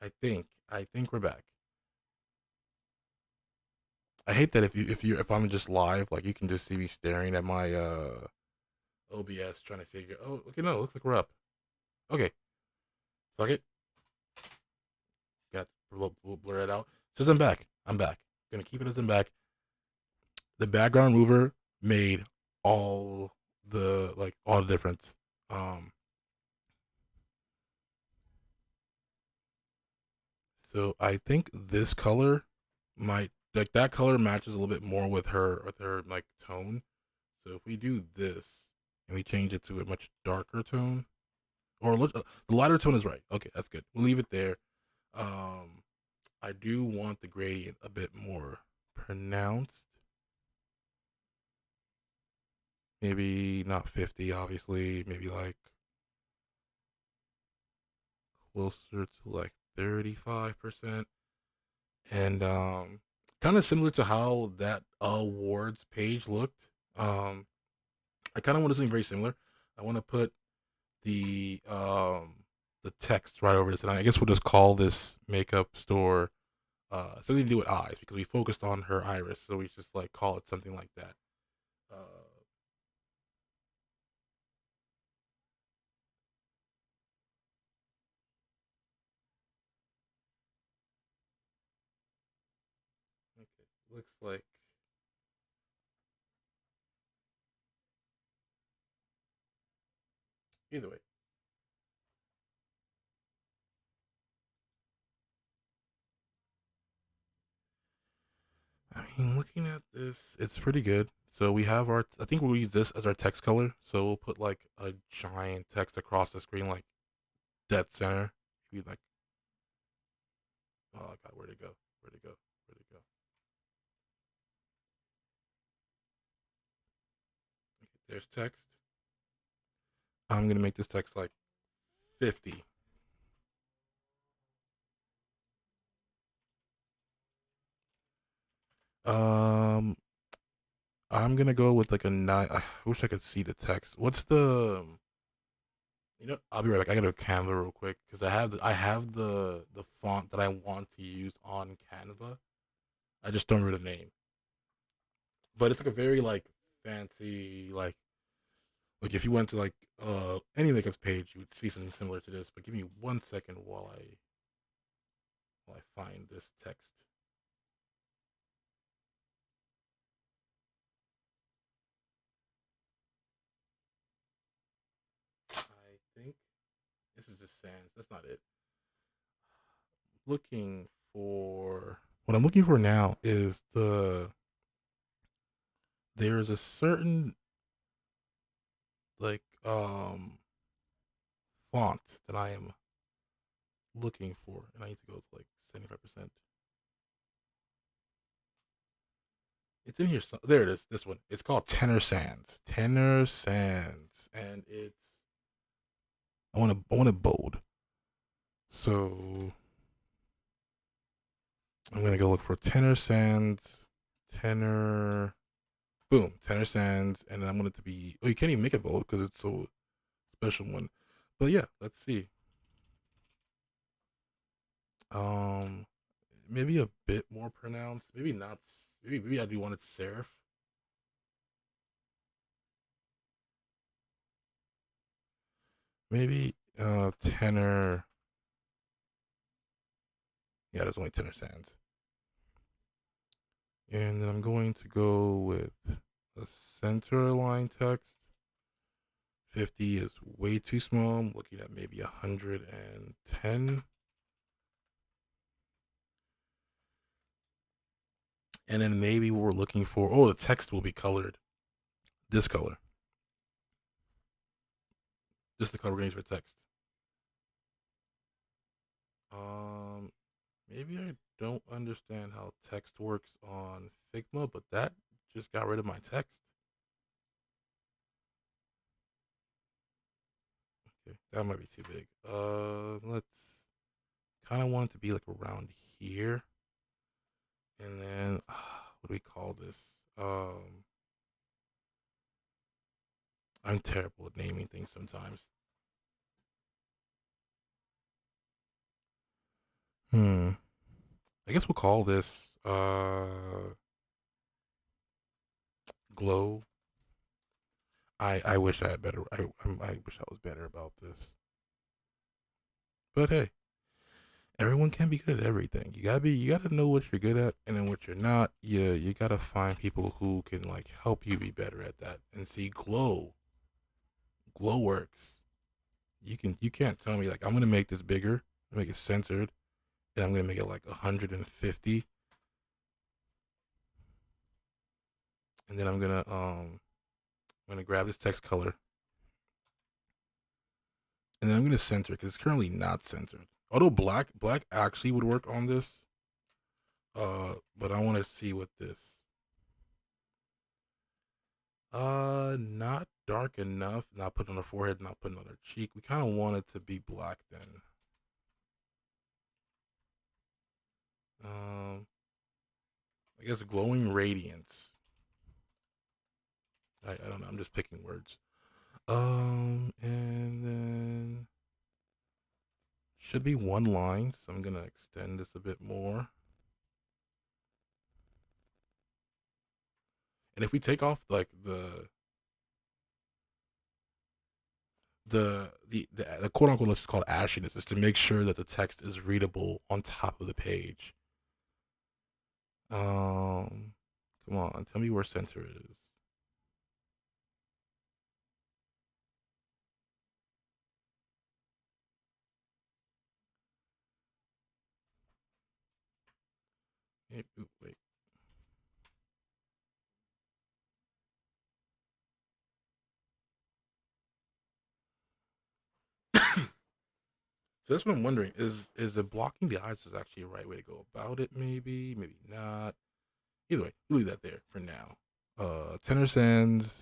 I think we're back. I hate that if I'm just live, like you can just see me staring at my OBS trying to figure. Oh, okay, no, it looks like we're up. Okay, fuck it. Got we'll blur it out. Says I'm back. I'm back. Gonna keep it as I'm back. The background mover made all the difference. Um, so I think this color might like that color matches a little bit more with her like tone. So if we do this and we change it to a much darker tone, or the lighter tone is right. Okay, that's good. We'll leave it there. Um, I do want the gradient a bit more pronounced. Maybe not 50, obviously. Maybe like closer to like 35%. And kind of similar to how that awards page looked. Um, I kind of want to do something very similar. I want to put the text right over this, and I guess we'll just call this makeup store something to do with eyes because we focused on her iris, so we just like call it something like that. Uh, okay, looks like either way. mean, looking at this, it's pretty good. So we have our, I think we'll use this as our text color. So we'll put like a giant text across the screen, like dead center. We like, oh God, where'd it go? Where'd it go? Where'd it go? Okay, there's text. I'm gonna make this text like 50. Um, I'm gonna go with like a nine. I wish I could see the text. What's the? I'll be right back. I gotta go Canva real quick because I have the font that I want to use on Canva. I just don't remember the name, but it's like a very like fancy like if you went to like any makeup's page, you would see something similar to this. But give me 1 second while I find this text. I think this is just sans. That's not it. Looking for what I'm looking for now is there's a certain like font that I am looking for, and I need to go to like 75%. It's in here. There it is. This one. It's called Tenor Sands. Tenor Sands, and it's I want it bold. So I'm gonna go look for Tenor Sands. Tenor. Boom. Tenor Sands, and then I want it to be. Oh, you can't even make it bold because it's so special one. But yeah, let's see. Um, maybe a bit more pronounced. Maybe not. Maybe I do want it serif. Maybe tenor. Yeah, there's only tenor sands. And then I'm going to go with the center line text. 50 is way too small. I'm looking at maybe 110. And then maybe what we're looking for. Oh, the text will be colored. This color. This is the color we're going to use for text. Um, Maybe I don't understand how text works on Figma, but that just got rid of my text. Okay, that might be too big. Let's kind of want it to be like around here, and then what do we call this? Um, I'm terrible at naming things sometimes. Hmm. I guess we'll call this glow. I wish I had better. I wish I was better about this. But hey, everyone can be good at everything. You gotta know what you're good at, and then what you're not. Yeah, you gotta find people who can like help you be better at that. And see, glow works. You can't tell me like I'm gonna make this bigger, make it centered, and I'm gonna make it like 150, and then I'm gonna grab this text color, and then I'm gonna center it because it's currently not centered. Although black actually would work on this, but I want to see what this. Not dark enough. Not put on the forehead. Not put on the cheek. We kind of want it to be black then. Um, I guess glowing radiance. I don't know. I'm just picking words. And then should be one line. So I'm gonna extend this a bit more. And if we take off like the quote unquote, let's just call it ashiness, is to make sure that the text is readable on top of the page. Um, Come on, tell me where center is. Wait. So that's what I'm wondering. Is it blocking the eyes is actually a right way to go about it? Maybe, maybe not. Either way, we'll leave that there for now. Tenor Sands.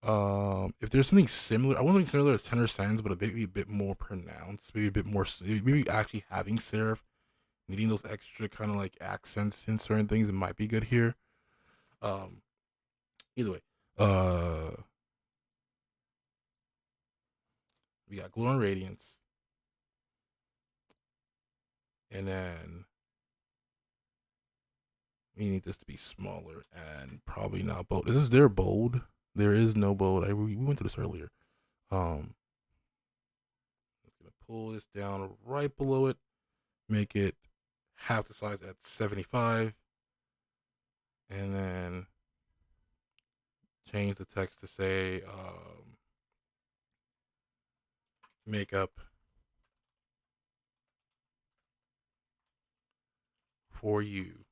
If there's something similar, I want something similar to Tenor Sands, but maybe a bit more pronounced, maybe a bit more, maybe actually having serif, needing those extra kind of like accents in certain things, it might be good here. Um, Either way, uh, we got Glow and Radiance, and then we need this to be smaller and probably not bold. Is there bold? There is no bold. We went to this earlier. I'm gonna pull this down right below it, make it half the size at 75, and then change the text to say makeup for you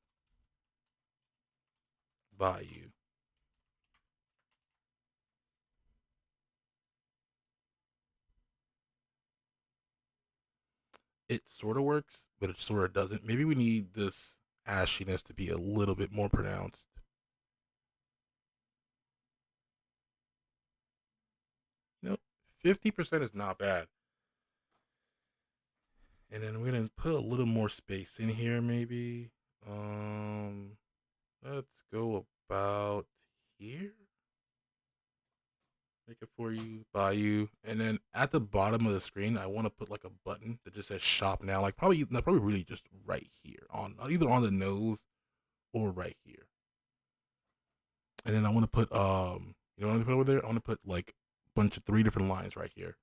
by you. It sort of works, but it sort of doesn't. Maybe we need this ashiness to be a little bit more pronounced. Nope, 50% is not bad. And then we're gonna put a little more space in here, maybe. Um, let's go about here. Make it for you, by you, and then at the bottom of the screen, I want to put like a button that just says "Shop Now." Like probably really just right here on either on the nose or right here. And then I want to put you know what I want to put over there? I want to put like a bunch of 3 different lines right here.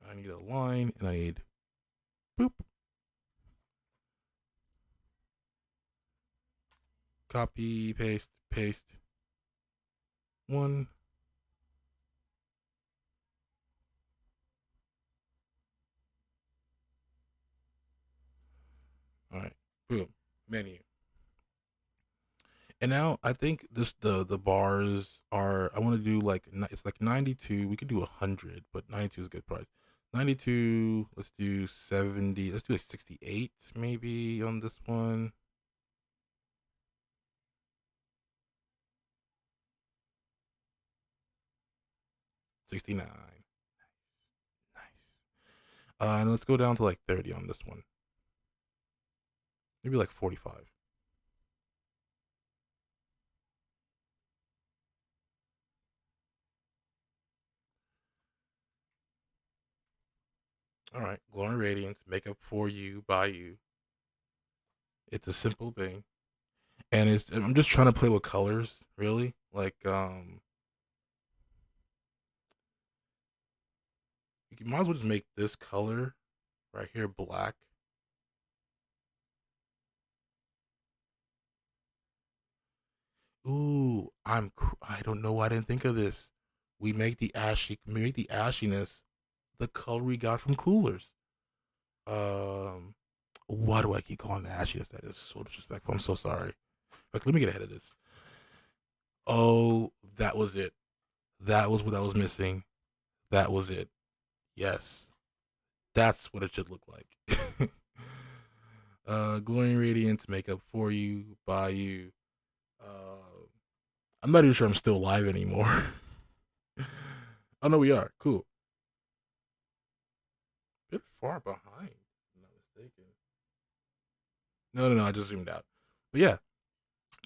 I need a line, and I need boop, copy, paste, paste. One. All right, boom, menu. And now I think this the bars are. I want to do like it's like 92. We could do 100, but 92 is a good price. 92. Let's do 70. Let's do a 68 maybe on this one. 69. Nice. And let's go down to like 30 on this one. Maybe like 45. All right. Glowing Radiance. Makeup for you by you. It's a simple thing, and it's. I'm just trying to play with colors, really. Like you might as well just make this color right here black. Ooh, I don't know why I didn't think of this. We make the ashiness the color we got from coolers. Um, why do I keep calling it ashiness? That is so disrespectful. I'm so sorry. Like, let me get ahead of this. Oh, that was it. That was what I was missing. That was it. Yes, that's what it should look like. Glowing Radiance makeup for you, by you. Uh, I'm not even sure I'm still live anymore. Oh no, we are. Cool. Bit far behind. If I'm not mistaken. No, no, no. I just zoomed out. But yeah,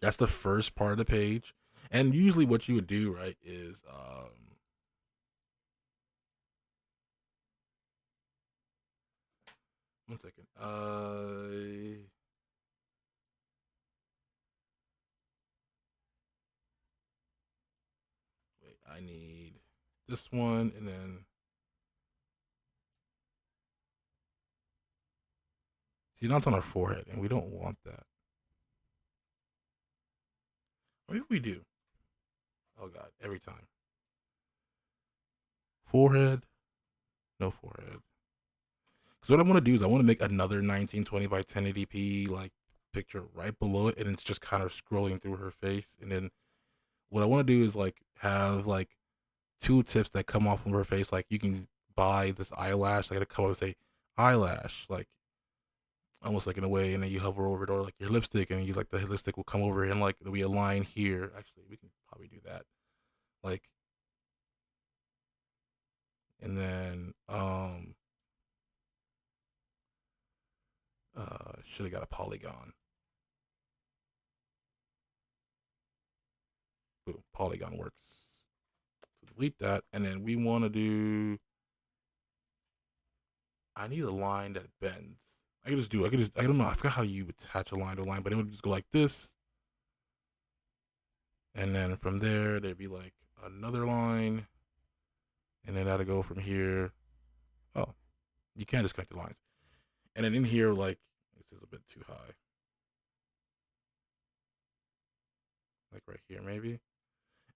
that's the first part of the page. And usually, what you would do, right, is one second. Wait. I need this one, and then see, now it's on our forehead, and we don't want that. Maybe we do. Oh God, every time. Forehead, no forehead. Because what I want to do is I want to make another 1920 by 1080p like picture right below it, and it's just kind of scrolling through her face. And then what I want to do is like have like two tips that come off of her face. Like you can buy this eyelash. I gotta come up and say eyelash, like almost like in a way, and then you hover over it, or like your lipstick, and you like the lipstick will come over and like there'll be a line here. Actually, we can probably do that. Like, and then should have got a polygon. Boom, polygon works. So delete that, and then we want to do. I need a line that bends. I could just do. I could just. I don't know. I forgot how you attach a line to a line, but it would just go like this, and then from there there'd be like another line, and then that'll go from here. Oh, you can't disconnect the lines, and then in here, like this is a bit too high, like right here maybe,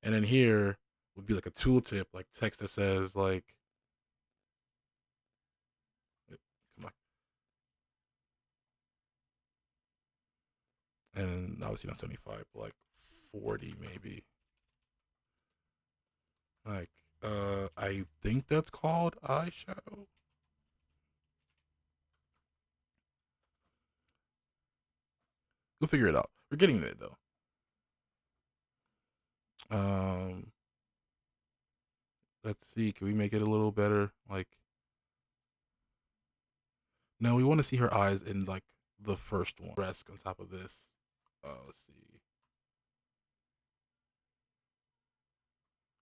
and then here would be like a tooltip, like text that says like, come on, and obviously not 75, but like 40 maybe. Like, I think that's called eyeshadow. We'll figure it out. We're getting it though. Um, let's see. Can we make it a little better? Like, no, we want to see her eyes in like the first one. Rest on top of this. Let's see.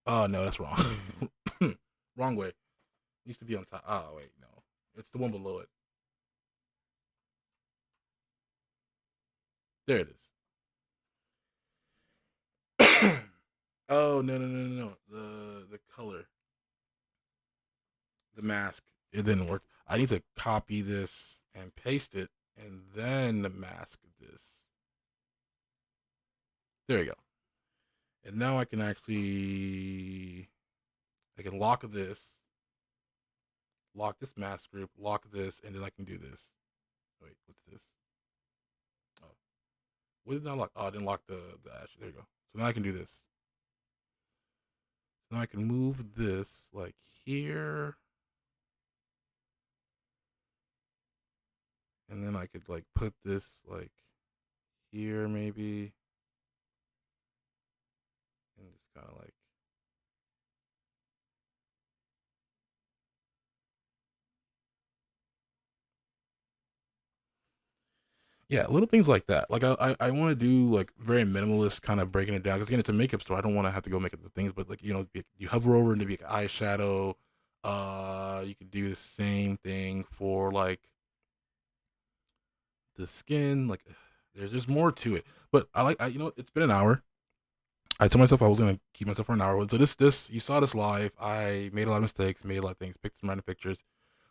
Oh no, that's wrong. Wrong way. It needs to be on top. Oh wait, no, it's the one below it. There it is. Oh no. The color, the mask, it didn't work. I need to copy this and paste it, and then the mask this. There you go. And now I can actually, I can lock this mask group, lock this, and then I can do this. Wait, what's this? Oh, what did I lock? Oh, I didn't lock the ash. There you go. So now I can do this. So now I can move this like here, and then I could like put this like here maybe, and just kind of like, yeah, little things like that. Like I want to do like very minimalist kind of breaking it down, because again it's a makeup store. I don't want to have to go make up the things, but like you hover over and it'd be like eyeshadow. You could do the same thing for like the skin. Like there's just more to it. But it's been an hour. I told myself I was gonna keep myself for an hour. So this you saw this live. I made a lot of mistakes, made a lot of things, picked some random pictures,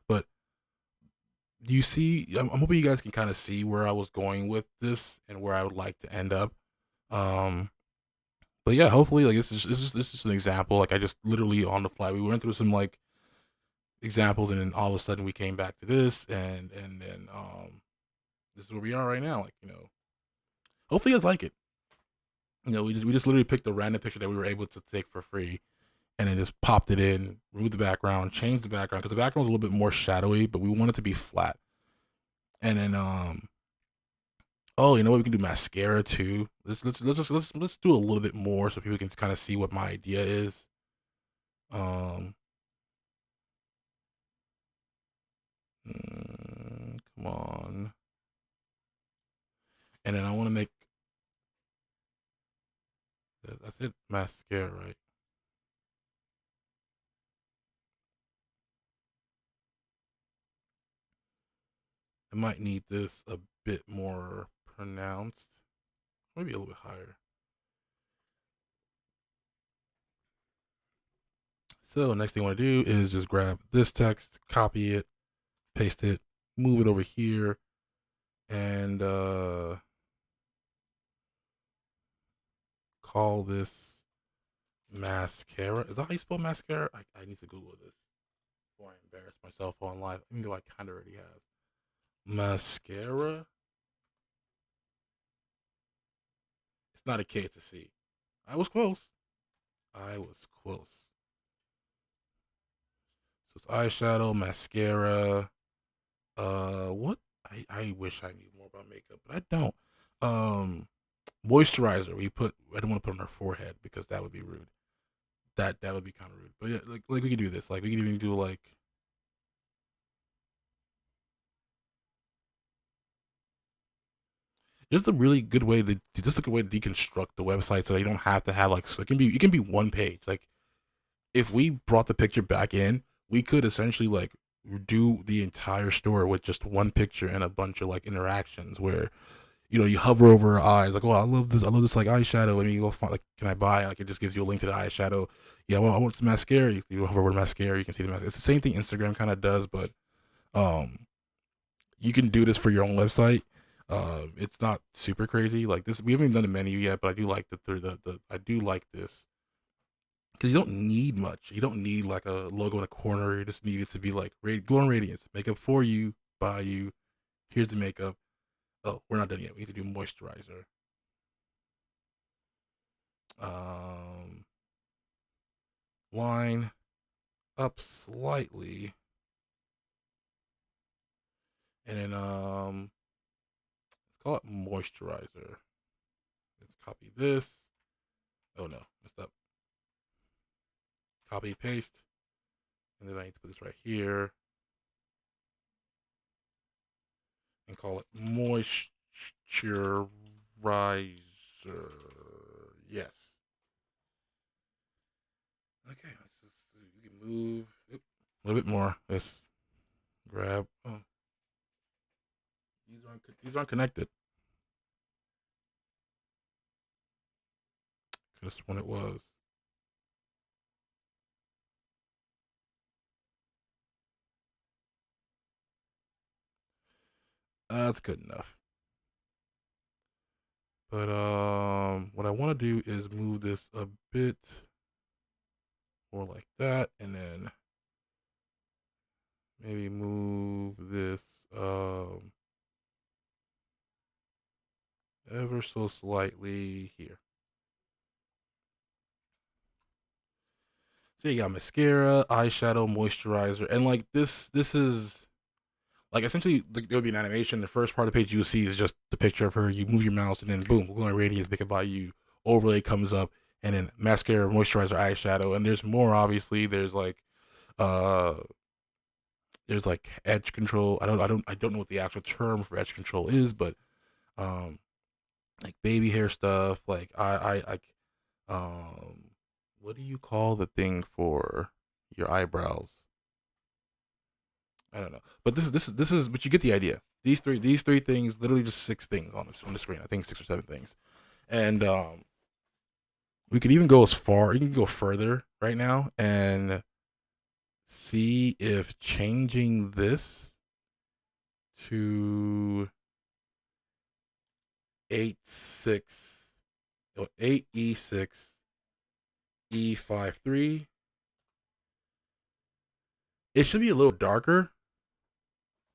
but you see, I'm hoping you guys can kind of see where I was going with this and where I would like to end up. Um, but yeah, hopefully, like this is an example. Like I just literally on the fly, we went through some like examples, and then all of a sudden we came back to this, and then this is where we are right now. Like hopefully you guys like it. We just literally picked a random picture that we were able to take for free, and then just popped it in, removed the background, changed the background because the background was a little bit more shadowy, but we want it to be flat. And then oh, you know what? We can do mascara too. Let's do a little bit more so people can kind of see what my idea is. Um, come on. And then I want to make. I said mascara, right? I might need this a bit more pronounced, maybe a little bit higher. So next thing I want to do is just grab this text, copy it, paste it, move it over here, and call this mascara. Is that how you spell mascara? I need to Google this before I embarrass myself on live, even though I kind of already have. Mascara? It's not a K, it's a C. I was close. I was close. So it's eyeshadow, mascara. What? I wish I knew more about makeup, but I don't. Um, Moisturizer. I don't want to put on our forehead because that would be rude. That would be kind of rude. But yeah, like we could do this. Like we could even do like just a really good way to just a good way to deconstruct the website so that you don't have to have like so it can be one page. Like if we brought the picture back in, we could essentially like do the entire store with just one picture and a bunch of like interactions where you hover over our eyes like, oh, I love this like eyeshadow. Let me go find like, can I buy? Like it just gives you a link to the eyeshadow. Yeah, well, I want some mascara. You hover over the mascara, you can see the mascara. It's the same thing Instagram kind of does, but um, you can do this for your own website. It's not super crazy like this. We haven't done a menu yet, but I do like the I do like this because you don't need much. You don't need like a logo in a corner. You just need it to be like glowing radiance, makeup for you, by you. Here's the makeup. Oh, we're not done yet. We need to do moisturizer. Um, Line up slightly, and then let's call it moisturizer. Let's copy this. Oh no, messed up. Copy paste, and then I need to put this right here and call it moisturizer. Yes. Okay, let's just we can move a little bit more. Let's grab. Oh, these aren't connected. Just when it was. That's good enough. But what I want to do is move this a bit more like that, and then maybe move this ever so slightly here. So you got mascara, eyeshadow, moisturizer, and like this is like essentially like, there would be an animation. The first part of the page you see is just the picture of her. You move your mouse, and then boom, glowing radiance making by you. Overlay comes up, and then mascara, moisturizer, eyeshadow, and there's more. Obviously, uh there's like edge control. I don't know what the actual term for edge control is, but um like baby hair stuff. Like um what do you call the thing for your eyebrows? I don't know. But this is but you get the idea. These three things, literally just six things on the screen. I think six or seven things. And we could even go as far, you can go further right now and see if changing this to 8-6 8E6 E53, it should be a little darker,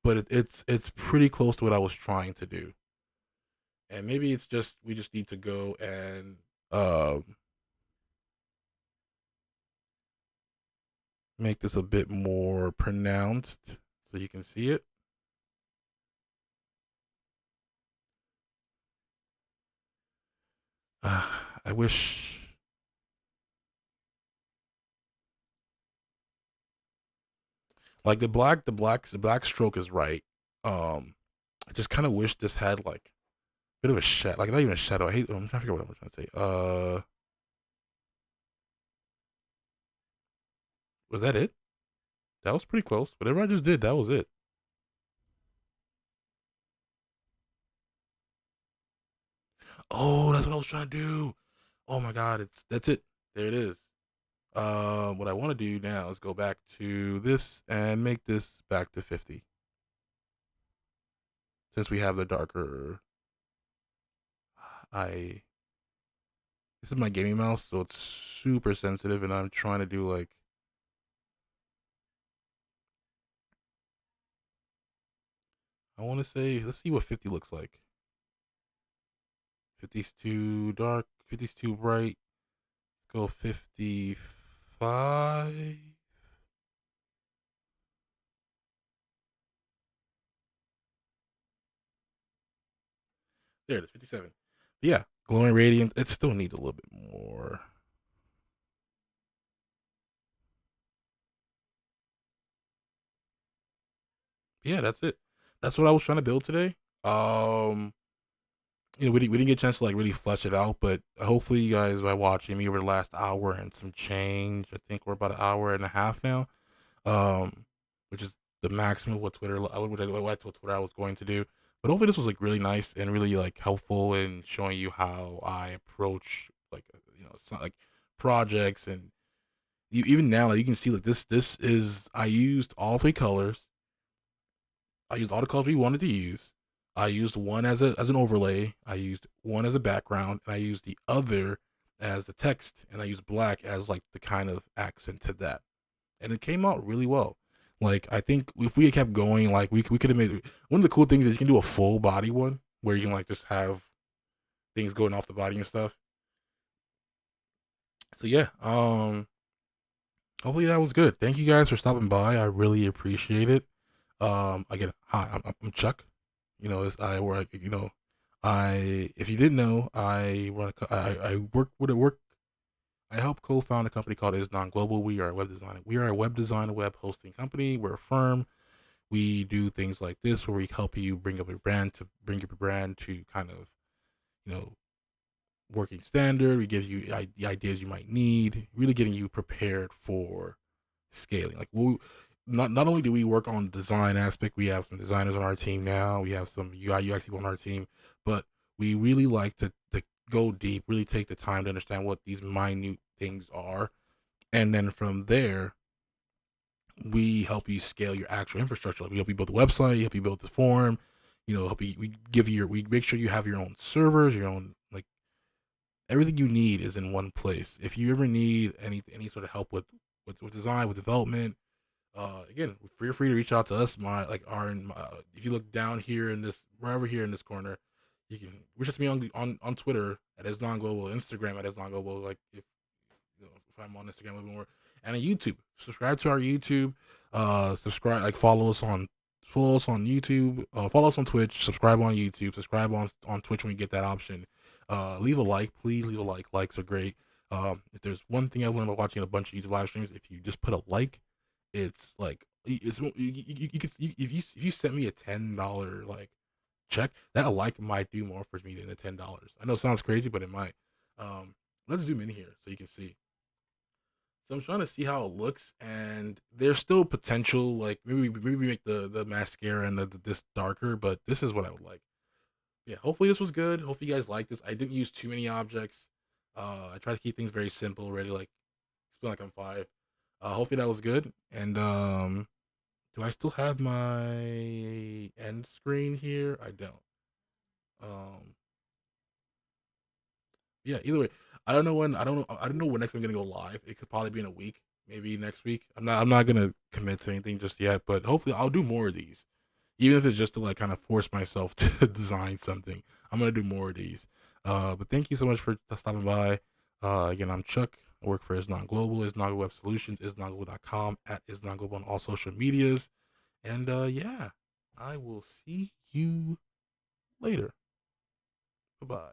but it's pretty close to what I was trying to do. And maybe it's just we just need to go and make this a bit more pronounced so you can see it. I wish like the black stroke is right. I just kind of wish this had like a bit of a shadow, like not even a shadow. I'm trying to figure out what I'm trying to say. Was that it? That was pretty close. Whatever I just did, that was it. Oh, that's what I was trying to do. Oh my god, that's it. There it is. What I want to do now is go back to this and make this back to 50. Since we have the darker, I this is my gaming mouse, so it's super sensitive, and I'm trying to do like I want to say, let's see what 50 looks like. 50's too dark, 50's too bright. Let's go 55. There it is, 57. But yeah, glowing radiance. It still needs a little bit more. Yeah, that's it. That's what I was trying to build today. Um, we didn't get a chance to like really flesh it out, but hopefully you guys by watching me over the last hour and some change. I think we're about an hour and a half now. Which is the maximum of what what Twitter I was going to do. But hopefully this was like really nice and really like helpful in showing you how I approach like it's not like projects and even now like you can see like this is I used all three colors. I used all the colors we wanted to use. I used one as an overlay. I used one as a background, and I used the other as the text, and I used black as like the kind of accent to that, and it came out really well. Like I think if we had kept going, like we could have made one of the cool things is you can do a full body one where you can like just have things going off the body and stuff. So yeah, hopefully that was good. Thank you guys for stopping by. I really appreciate it. Again, hi, I'm Chuck. I work. I if you didn't know, I work with a work. I help co-found a company called IsNowGlobal. We are a web design. We are a web design, web hosting company. We're a firm. We do things like this where we help you bring up your brand to bring up your brand to kind of you know working standard. We give you the ideas you might need, really getting you prepared for scaling. Like not only do we work on the design aspect, we have some designers on our team now. We have some UI UX people on our team, but we really like to go deep, really take the time to understand what these minute things are, and then from there we help you scale your actual infrastructure. Like we help you build the website, help you build the form, help you. We make sure you have your own servers, your own like everything you need is in one place. If you ever need any sort of help with design, with development, again, feel free to reach out to us. If you look down here in this, wherever here in this corner, you can reach out to me on Twitter at IsNowGlobal, Instagram at IsNowGlobal. Like if I'm on Instagram a little bit more, and on YouTube, subscribe to our YouTube. Subscribe, like follow us on YouTube, follow us on Twitch, subscribe on YouTube, subscribe on Twitch when you get that option. Leave a like, please leave a like. Likes are great. If there's one thing I learned about watching a bunch of YouTube live streams, if you just put a like, it's like if you sent me a $10 like check, that a like might do more for me than the $10. I know it sounds crazy, but it might. Um, let's zoom in here so you can see. So I'm trying to see how it looks, and there's still potential. Like maybe we make the mascara and this darker, but this is what I would like. Yeah, hopefully this was good. Hopefully you guys like this. I didn't use too many objects. I try to keep things very simple, ready like feel like I'm five. Hopefully that was good. And do I still have my end screen here? I don't. Um, yeah. Either way, I don't know when. I don't know. I don't know when next I'm gonna go live. It could probably be in a week, maybe next week. I'm not gonna commit to anything just yet, but hopefully I'll do more of these, even if it's just to like kind of force myself to design something. I'm gonna do more of these. But thank you so much for stopping by. Again, I'm Chuck. I work for IsNowGlobal, IsNowGlobal Web Solutions, IsNowGlobal.com, at IsNowGlobal on all social medias. And yeah, I will see you later.